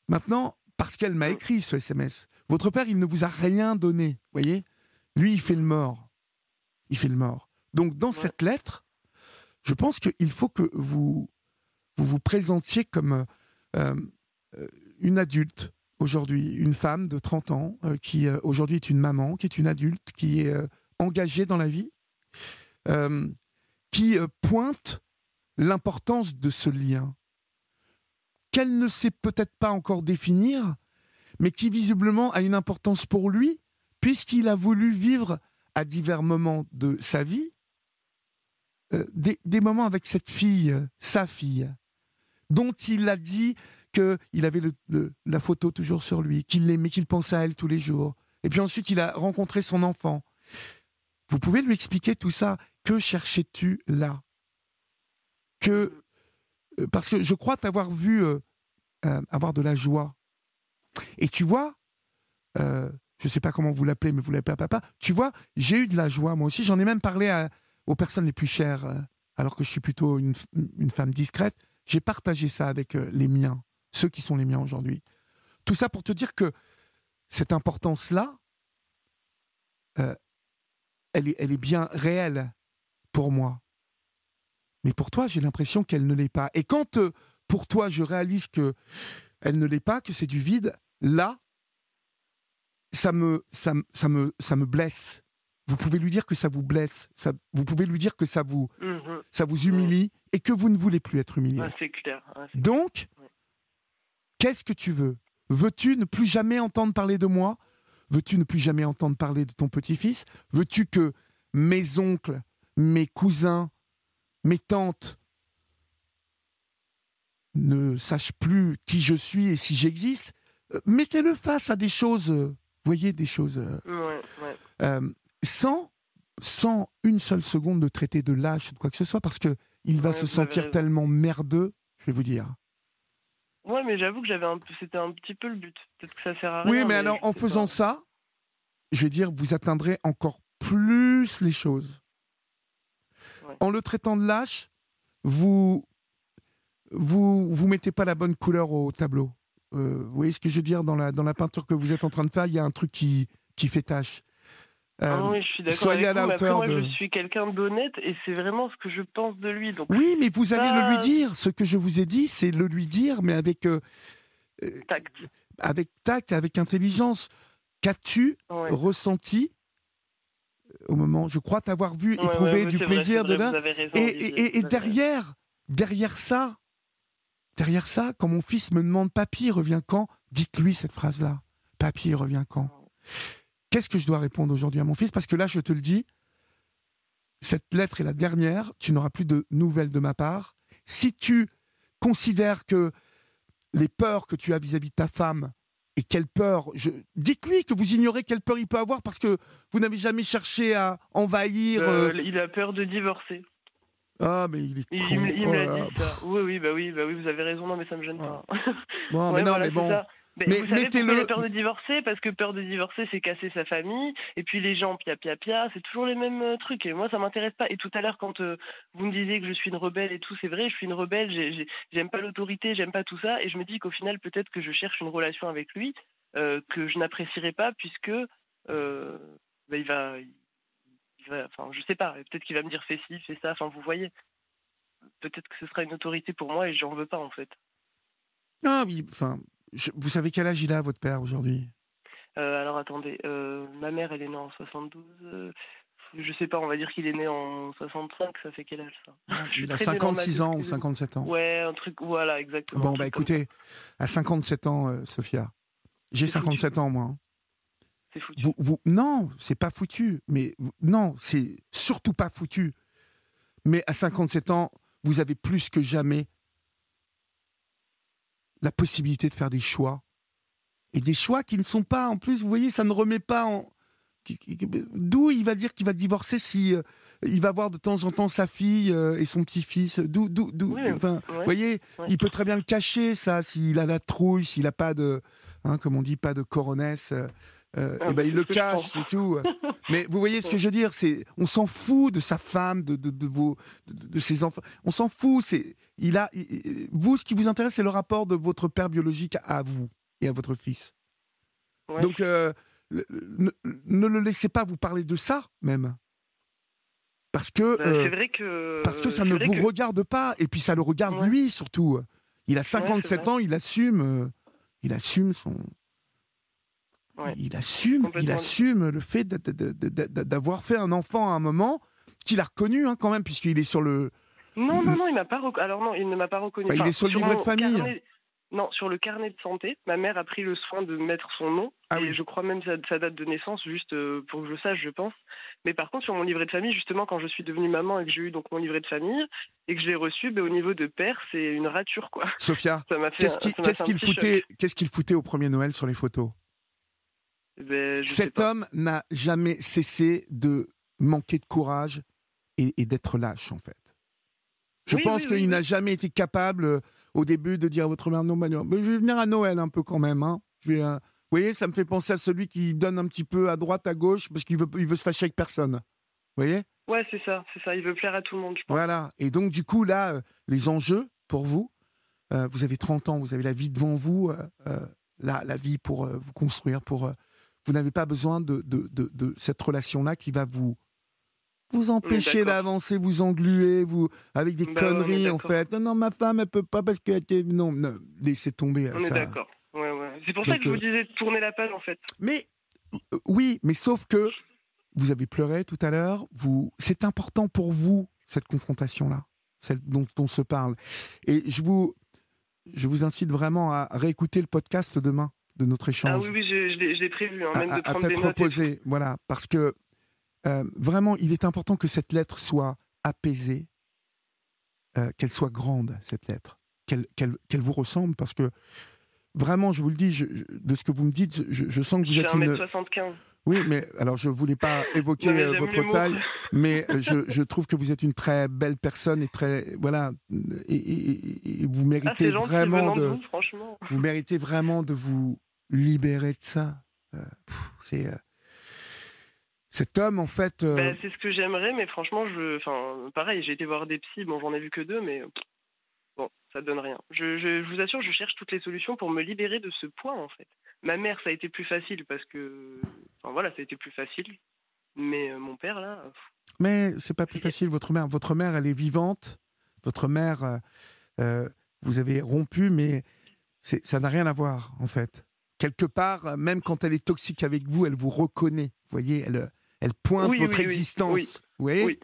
Speaker 2: Maintenant, parce qu'elle m'a écrit ce SMS, votre père, il ne vous a rien donné, vous voyez ? Lui, il fait le mort. Il fait le mort. Donc, dans cette lettre, je pense qu'il faut que vous présentiez comme une adulte, aujourd'hui, une femme de 30 ans, qui aujourd'hui est une maman, qui est une adulte, qui est engagée dans la vie, qui pointe l'importance de ce lien, qu'elle ne sait peut-être pas encore définir, mais qui visiblement a une importance pour lui, puisqu'il a voulu vivre à divers moments de sa vie, des moments avec cette fille, sa fille, dont il a dit qu'il avait la photo toujours sur lui, qu'il l'aimait, qu'il pensait à elle tous les jours. Et puis ensuite, il a rencontré son enfant. Vous pouvez lui expliquer tout ça. Que cherchais-tu là ? Parce que je crois t'avoir vu avoir de la joie. Et tu vois, je ne sais pas comment vous l'appelez, mais vous l'appelez à papa. Tu vois, j'ai eu de la joie, moi aussi. J'en ai même parlé aux personnes les plus chères, alors que je suis plutôt une femme discrète. J'ai partagé ça avec les miens, ceux qui sont les miens aujourd'hui. Tout ça pour te dire que cette importance-là, elle est bien réelle pour moi. Mais pour toi, j'ai l'impression qu'elle ne l'est pas. Et quand, pour toi, je réalise qu'elle ne l'est pas, que c'est du vide, là, ça me blesse. Vous pouvez lui dire que ça vous blesse. Vous pouvez lui dire que ça vous humilie et que vous ne voulez plus être humilié.
Speaker 3: Ah, c'est clair.
Speaker 2: Donc, qu'est-ce que tu veux ? Veux-tu ne plus jamais entendre parler de moi ? Veux-tu ne plus jamais entendre parler de ton petit-fils ? Veux-tu que mes oncles, mes cousins, mes tantes ne sachent plus qui je suis et si j'existe ? Mettez-le face à des choses, voyez, des choses... sans une seule seconde de traiter de lâche ou de quoi que ce soit, parce qu'il va se sentir tellement merdeux, je vais vous dire.
Speaker 3: Ouais, mais j'avoue que c'était un petit peu le but. Peut-être que ça sert à rien.
Speaker 2: Oui, mais alors, en faisant ça, je vais dire, vous atteindrez encore plus les choses. Ouais. En le traitant de lâche, vous mettez pas la bonne couleur au tableau. Vous voyez ce que je veux dire, dans la peinture que vous êtes en train de faire, il y a un truc qui fait tâche.
Speaker 3: Oui, je suis d'accord.
Speaker 2: Soyez
Speaker 3: avec
Speaker 2: à la
Speaker 3: vous,
Speaker 2: hauteur
Speaker 3: après, moi, je suis quelqu'un d'honnête et c'est vraiment ce que je pense de lui. Donc,
Speaker 2: oui, mais vous allez le lui dire. Ce que je vous ai dit, c'est le lui dire, mais avec
Speaker 3: tact.
Speaker 2: Avec tact, avec intelligence. Qu'as-tu ressenti au moment, je crois t'avoir vu éprouver du plaisir de là. Et derrière ça, quand mon fils me demande papy, il revient quand ? Dites-lui cette phrase-là. Papy, il revient quand ? Qu'est-ce que je dois répondre aujourd'hui à mon fils ? Parce que là, je te le dis, cette lettre est la dernière. Tu n'auras plus de nouvelles de ma part. Si tu considères que les peurs que tu as vis-à-vis de ta femme, et quelle peur, dites-lui que vous ignorez quelle peur il peut avoir parce que vous n'avez jamais cherché à envahir...
Speaker 3: Il a peur de divorcer.
Speaker 2: Ah, mais il est con.
Speaker 3: Il me l'a dit, ça. Oui, vous avez raison, non, mais ça me gêne pas.
Speaker 2: Bon, mais non, voilà, mais bon...
Speaker 3: Mais vous savez pourquoi il a peur de divorcer ? Parce que peur de divorcer, c'est casser sa famille. Et puis les gens, pia, c'est toujours les mêmes trucs. Et moi, ça m'intéresse pas. Et tout à l'heure, quand vous me disiez que je suis une rebelle et tout, c'est vrai, je suis une rebelle, j'aime pas l'autorité, j'aime pas tout ça. Et je me dis qu'au final, peut-être que je cherche une relation avec lui que je n'apprécierai pas puisque il va... Enfin, je sais pas. Peut-être qu'il va me dire fais ci, fais ça. Enfin, vous voyez. Peut-être que ce sera une autorité pour moi et j'en veux pas, en fait.
Speaker 2: Ah oui, enfin... Vous savez quel âge il a, votre père, aujourd'hui ?
Speaker 3: Alors, attendez. Ma mère, elle est née en 72. Je sais pas, on va dire qu'il est né en 65. Ça fait quel âge, ça ?
Speaker 2: Il a 56 ans ou 57 ans.
Speaker 3: Ouais, un truc... Voilà, exactement.
Speaker 2: Bon, bah écoutez, à 57 ans, Sophia, j'ai 57 ans, moi. Hein.
Speaker 3: C'est foutu.
Speaker 2: Non, c'est pas foutu. Mais non, c'est surtout pas foutu. Mais à 57 ans, vous avez plus que jamais la possibilité de faire des choix. Et des choix qui ne sont pas, en plus, vous voyez, ça ne remet pas d'où il va dire qu'il va divorcer si il va voir de temps en temps sa fille et son petit-fils. Enfin, vous voyez, il peut très bien le cacher, ça, s'il a la trouille, s'il n'a pas de, comme on dit, pas de coronesse. Et ben il le cache, c'est tout. Mais vous voyez ce que je veux dire, on s'en fout de sa femme, de ses enfants. On s'en fout. Vous, ce qui vous intéresse, c'est le rapport de votre père biologique à vous et à votre fils. Ouais. Donc, ne le laissez pas vous parler de ça, même. Parce que,
Speaker 3: c'est vrai que
Speaker 2: ça ne vous regarde pas. Et puis, ça le regarde lui, surtout. Il a 57 ans, il assume son... Ouais. Il assume le fait d'avoir fait un enfant à un moment qu'il a reconnu quand même, puisqu'il est sur le...
Speaker 3: Non, il m'a pas Alors non, il ne m'a pas reconnu.
Speaker 2: Il est sur le livret de famille.
Speaker 3: Non, sur le carnet de santé, ma mère a pris le soin de mettre son nom, et je crois même sa date de naissance, juste pour que je sache, je pense. Mais par contre, sur mon livret de famille, justement, quand je suis devenue maman et que j'ai eu donc mon livret de famille, et que je l'ai reçu, au niveau de père, c'est une rature, quoi.
Speaker 2: Sophia, qu'est-ce qu'il foutait au premier Noël sur les photos ? Cet homme n'a jamais cessé de manquer de courage et d'être lâche, en fait. Je pense qu'il n'a jamais été capable, au début, de dire à votre mère, non, mais je vais venir à Noël un peu quand même. Vous voyez, ça me fait penser à celui qui donne un petit peu à droite, à gauche, parce qu'il veut se fâcher avec personne. Vous voyez ?
Speaker 3: Ouais, c'est ça. Il veut plaire à tout le monde, je pense.
Speaker 2: Voilà. Et donc, du coup, là, les enjeux, pour vous, vous avez 30 ans, vous avez la vie devant vous, la vie pour vous construire, vous n'avez pas besoin de cette relation-là qui va vous empêcher d'avancer, vous engluer, avec des conneries, en fait. Non, ma femme, elle peut pas parce qu'elle était... Non, laissez tomber.
Speaker 3: On est d'accord. Ouais. C'est pour ça que je vous disais de tourner la page, en fait.
Speaker 2: Mais, oui, mais sauf que vous avez pleuré tout à l'heure. C'est important pour vous, cette confrontation-là, celle dont on se parle. Et je vous incite vraiment à réécouter le podcast demain de notre échange.
Speaker 3: Ah oui, je l'ai prévu, même de prendre des notes.
Speaker 2: Reposé, voilà, parce que vraiment, il est important que cette lettre soit apaisée, qu'elle soit grande, cette lettre, qu'elle vous ressemble, parce que vraiment, je vous le dis, de ce que vous me dites, je sens que vous êtes une...
Speaker 3: Je fais 1m75.
Speaker 2: Oui, mais alors je ne voulais pas évoquer votre taille, mais je trouve que vous êtes une très belle personne et très... Voilà, et vous méritez vraiment de...
Speaker 3: Vous, franchement.
Speaker 2: Vous méritez vraiment de vous libérer de ça. Cet homme, en fait...
Speaker 3: c'est ce que j'aimerais, mais franchement, pareil, j'ai été voir des psys, j'en ai vu que 2, mais bon, ça donne rien. Je vous assure, je cherche toutes les solutions pour me libérer de ce poids, en fait. Ma mère, ça a été plus facile parce que... ça a été plus facile. Mais mon père, là...
Speaker 2: Mais c'est pas plus facile, votre mère. Votre mère, elle est vivante. Votre mère, vous avez rompu, mais ça n'a rien à voir, en fait. Quelque part, même quand elle est toxique avec vous, elle vous reconnaît. Vous voyez, elle pointe votre existence.
Speaker 3: Oui.
Speaker 2: Vous voyez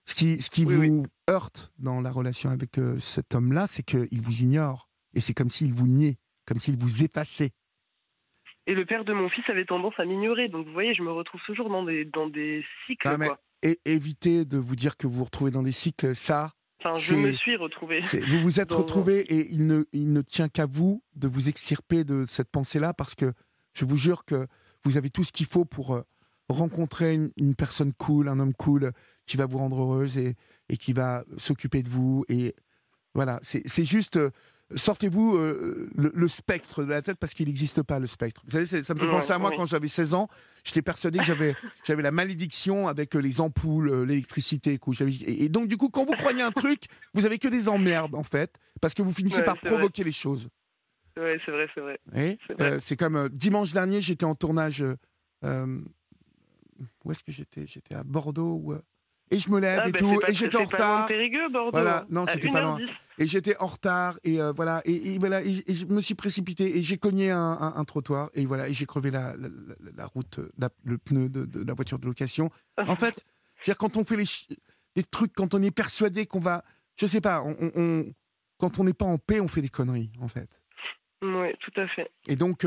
Speaker 2: Ce qui vous heurte dans la relation avec cet homme-là, c'est qu'il vous ignore. Et c'est comme s'il vous niait, comme s'il vous effaçait.
Speaker 3: Et le père de mon fils avait tendance à m'ignorer. Donc, vous voyez, je me retrouve toujours dans des cycles.
Speaker 2: Non, mais évitez de vous dire que vous vous retrouvez dans des cycles, ça...
Speaker 3: je me suis retrouvée.
Speaker 2: Vous vous êtes retrouvée et il ne tient qu'à vous de vous extirper de cette pensée-là, parce que je vous jure que vous avez tout ce qu'il faut pour rencontrer une personne cool, un homme cool, qui va vous rendre heureuse et qui va s'occuper de vous. Et voilà, c'est juste... sortez-vous le spectre de la tête, parce qu'il n'existe pas, le spectre. Vous savez, ça me fait penser à moi quand j'avais 16 ans. J'étais persuadé que j'avais la malédiction avec les ampoules, l'électricité. Et donc, du coup, quand vous croyez un truc, vous avez que des emmerdes, en fait, parce que vous finissez par provoquer les choses.
Speaker 3: Oui, c'est vrai.
Speaker 2: C'est comme dimanche dernier, j'étais en tournage. Où est-ce que j'étais ? J'étais à Bordeaux. Et je me lève et j'étais en retard.
Speaker 3: C'est Périgueux, Bordeaux.
Speaker 2: Voilà, non, c'était pas loin. Et j'étais en retard et voilà, et je me suis précipité et j'ai cogné un trottoir et voilà, et j'ai crevé la route, le pneu de la voiture de location. En fait, je veux dire, quand on fait les trucs, quand on est persuadé qu'on va, je sais pas, quand on n'est pas en paix, on fait des conneries, en fait.
Speaker 3: Oui, tout à fait.
Speaker 2: Et donc,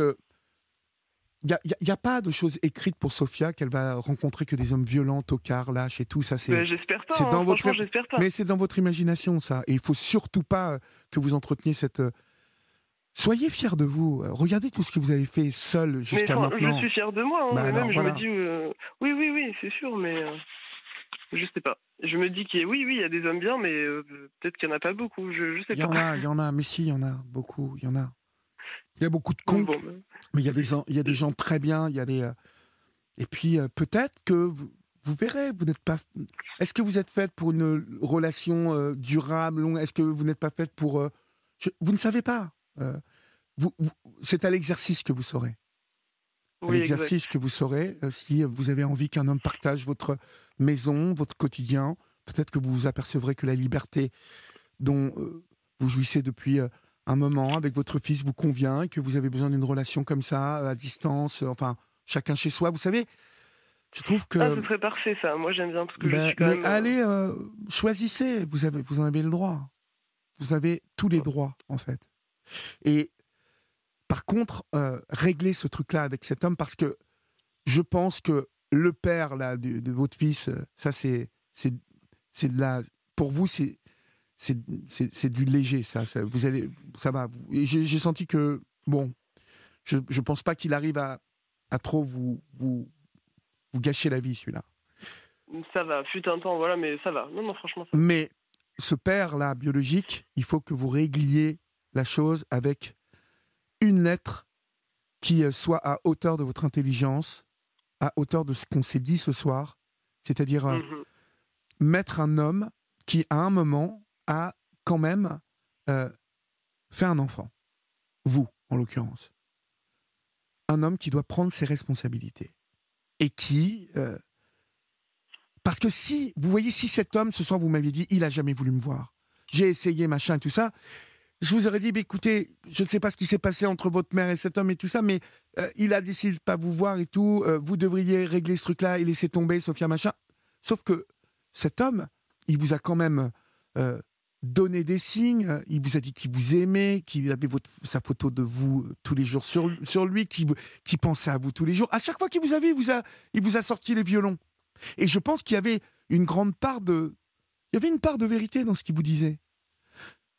Speaker 2: il n'y a pas de choses écrites pour Sophia qu'elle va rencontrer que des hommes violents, tocards, lâches et tout ça.
Speaker 3: J'espère pas. Franchement, j'espère pas.
Speaker 2: Mais c'est dans votre imagination, ça. Et il faut surtout pas que vous entreteniez cette soyez fiers de vous. Regardez tout ce que vous avez fait seul jusqu'à maintenant.
Speaker 3: Je suis fier de moi. Hein,
Speaker 2: alors,
Speaker 3: même, je me dis, oui, c'est sûr, mais je sais pas. Je me dis qu'il oui, il y a des hommes bien, mais peut-être qu'il n'y en a pas beaucoup. Je sais pas.
Speaker 2: Il y en a, mais si, il y en a beaucoup. Il y en a. Il y a beaucoup de cons, mais il y a des gens très bien. Il y a des. Et puis peut-être que vous verrez, vous n'êtes pas. Est-ce que vous êtes faite pour une relation durable, longue? Est-ce que vous n'êtes pas faite pour. Vous ne savez pas. C'est à l'exercice que vous saurez.
Speaker 3: Oui,
Speaker 2: l'exercice que vous saurez si vous avez envie qu'un homme partage votre maison, votre quotidien. Peut-être que vous vous apercevrez que la liberté dont vous jouissez depuis un moment avec votre fils vous convient et que vous avez besoin d'une relation comme ça, à distance, enfin, chacun chez soi. Vous savez, je trouve que...
Speaker 3: ce serait parfait, ça. Moi, j'aime bien parce que je suis quand même...
Speaker 2: Allez, choisissez. Vous en avez le droit. Vous avez tous les droits, en fait. Et par contre, réglez ce truc-là avec cet homme parce que je pense que le père là, de votre fils, ça c'est de la... Pour vous, c'est du léger, ça vous allez, ça va. Et j'ai senti que, bon, je pense pas qu'il arrive à trop vous gâcher la vie, celui-là.
Speaker 3: Ça va, fut un temps, voilà, mais ça va. Non, franchement, ça va.
Speaker 2: Mais ce père-là, biologique, il faut que vous régliez la chose avec une lettre qui soit à hauteur de votre intelligence, à hauteur de ce qu'on s'est dit ce soir, c'est-à-dire mettre un homme qui, à un moment, a quand même fait un enfant. Vous, en l'occurrence. Un homme qui doit prendre ses responsabilités. Et qui... parce que si, vous voyez, si cet homme, ce soir, vous m'aviez dit, il n'a jamais voulu me voir, j'ai essayé, machin, et tout ça, je vous aurais dit, écoutez, je ne sais pas ce qui s'est passé entre votre mère et cet homme et tout ça, mais il a décidé de ne pas vous voir et tout, vous devriez régler ce truc-là et laisser tomber, Sophia, machin. Sauf que cet homme, il vous a quand même donné des signes, il vous a dit qu'il vous aimait, qu'il avait sa photo de vous tous les jours sur lui, qu'il pensait à vous tous les jours. À chaque fois qu'il vous a vu, il vous a sorti les violons. Et je pense qu'il y avait une part de vérité dans ce qu'il vous disait.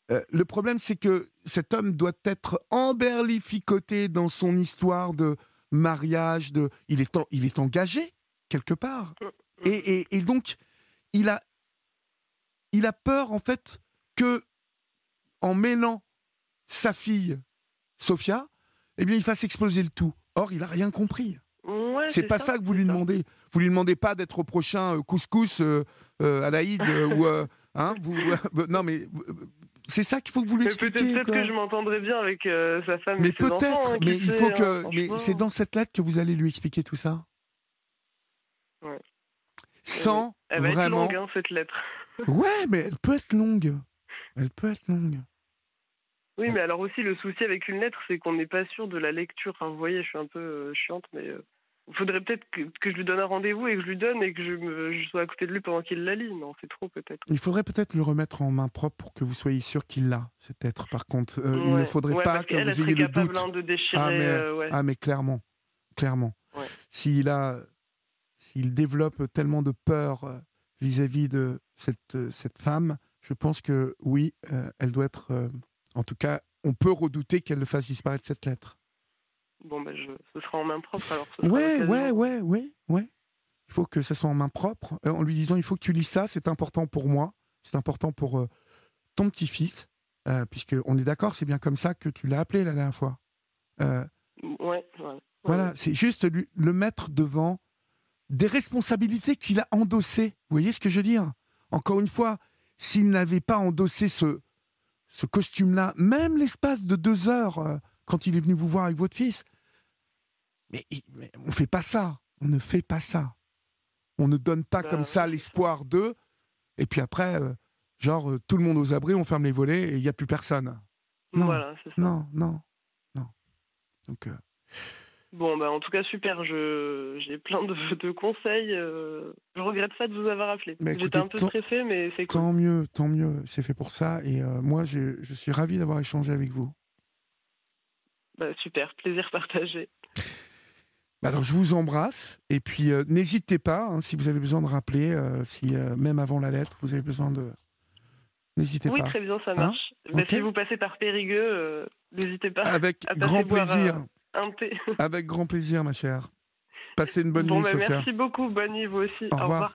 Speaker 2: Le problème, c'est que cet homme doit être emberlificoté dans son histoire de mariage, il est engagé quelque part. Et donc, il a peur, en fait, que, en mêlant sa fille, Sophia, eh bien, il fasse exploser le tout. Or, il n'a rien compris.
Speaker 3: Ouais,
Speaker 2: c'est pas ça que vous lui demandez. Vous lui demandez pas d'être au prochain couscous à l'Aïd ou non mais c'est ça qu'il faut que vous lui expliquiez.
Speaker 3: Peut-être que je m'entendrai bien avec sa femme
Speaker 2: mais
Speaker 3: et ses enfants.
Speaker 2: Mais il faut que. Mais c'est dans cette lettre que vous allez lui expliquer tout ça.
Speaker 3: Ouais.
Speaker 2: Sans
Speaker 3: elle va
Speaker 2: vraiment.
Speaker 3: être longue, cette lettre.
Speaker 2: Ouais, mais elle peut être longue. Elle peut être longue.
Speaker 3: Oui, mais alors aussi, le souci avec une lettre, c'est qu'on n'est pas sûr de la lecture. Enfin, vous voyez, je suis un peu chiante, mais il faudrait peut-être que je lui donne un rendez-vous et que je lui donne et que je sois à côté de lui pendant qu'il la lit. Non, c'est trop, peut-être.
Speaker 2: Il faudrait peut-être le remettre en main propre pour que vous soyez sûr qu'il l'a, cette lettre. Par contre, il ne faudrait pas que vous ayez le doute.
Speaker 3: De déchirer,
Speaker 2: mais clairement.
Speaker 3: Ouais.
Speaker 2: S'il développe tellement de peur vis-à-vis de cette femme, je pense que oui, elle doit être... en tout cas, on peut redouter qu'elle le fasse disparaître, cette lettre.
Speaker 3: Bon, ce sera en main propre, alors.
Speaker 2: Ouais. Il faut que ça soit en main propre, en lui disant, il faut que tu lis ça, c'est important pour moi, c'est important pour ton petit-fils, puisqu'on est d'accord, c'est bien comme ça que tu l'as appelé la dernière fois. Voilà, c'est juste le mettre devant des responsabilités qu'il a endossées. Vous voyez ce que je veux dire ? Encore une fois, s'il n'avait pas endossé ce costume-là, même l'espace de 2 heures, quand il est venu vous voir avec votre fils, mais on ne fait pas ça. On ne fait pas ça. On ne donne pas comme ça l'espoir d'eux, et puis après, tout le monde aux abris, on ferme les volets, et il n'y a plus personne. Non,
Speaker 3: voilà, c'est ça.
Speaker 2: Non. Donc...
Speaker 3: Bon, en tout cas, super. J'ai plein de conseils. Je regrette pas de vous avoir appelé. J'étais un peu stressée, mais c'est cool.
Speaker 2: Tant mieux. C'est fait pour ça. Et moi, je suis ravi d'avoir échangé avec vous.
Speaker 3: Super. Plaisir partagé.
Speaker 2: Alors, je vous embrasse. Et puis, n'hésitez pas, si vous avez besoin de rappeler, si même avant la lettre, vous avez besoin N'hésitez
Speaker 3: Oui,
Speaker 2: pas.
Speaker 3: très bien, ça marche. Si vous passez par Périgueux, n'hésitez pas
Speaker 2: Avec
Speaker 3: à
Speaker 2: grand
Speaker 3: passer boire
Speaker 2: plaisir.
Speaker 3: un thé.
Speaker 2: Avec grand plaisir, ma chère. Passez une bonne nuit, Sophia.
Speaker 3: Merci beaucoup, bonne nuit vous aussi.
Speaker 2: Au revoir.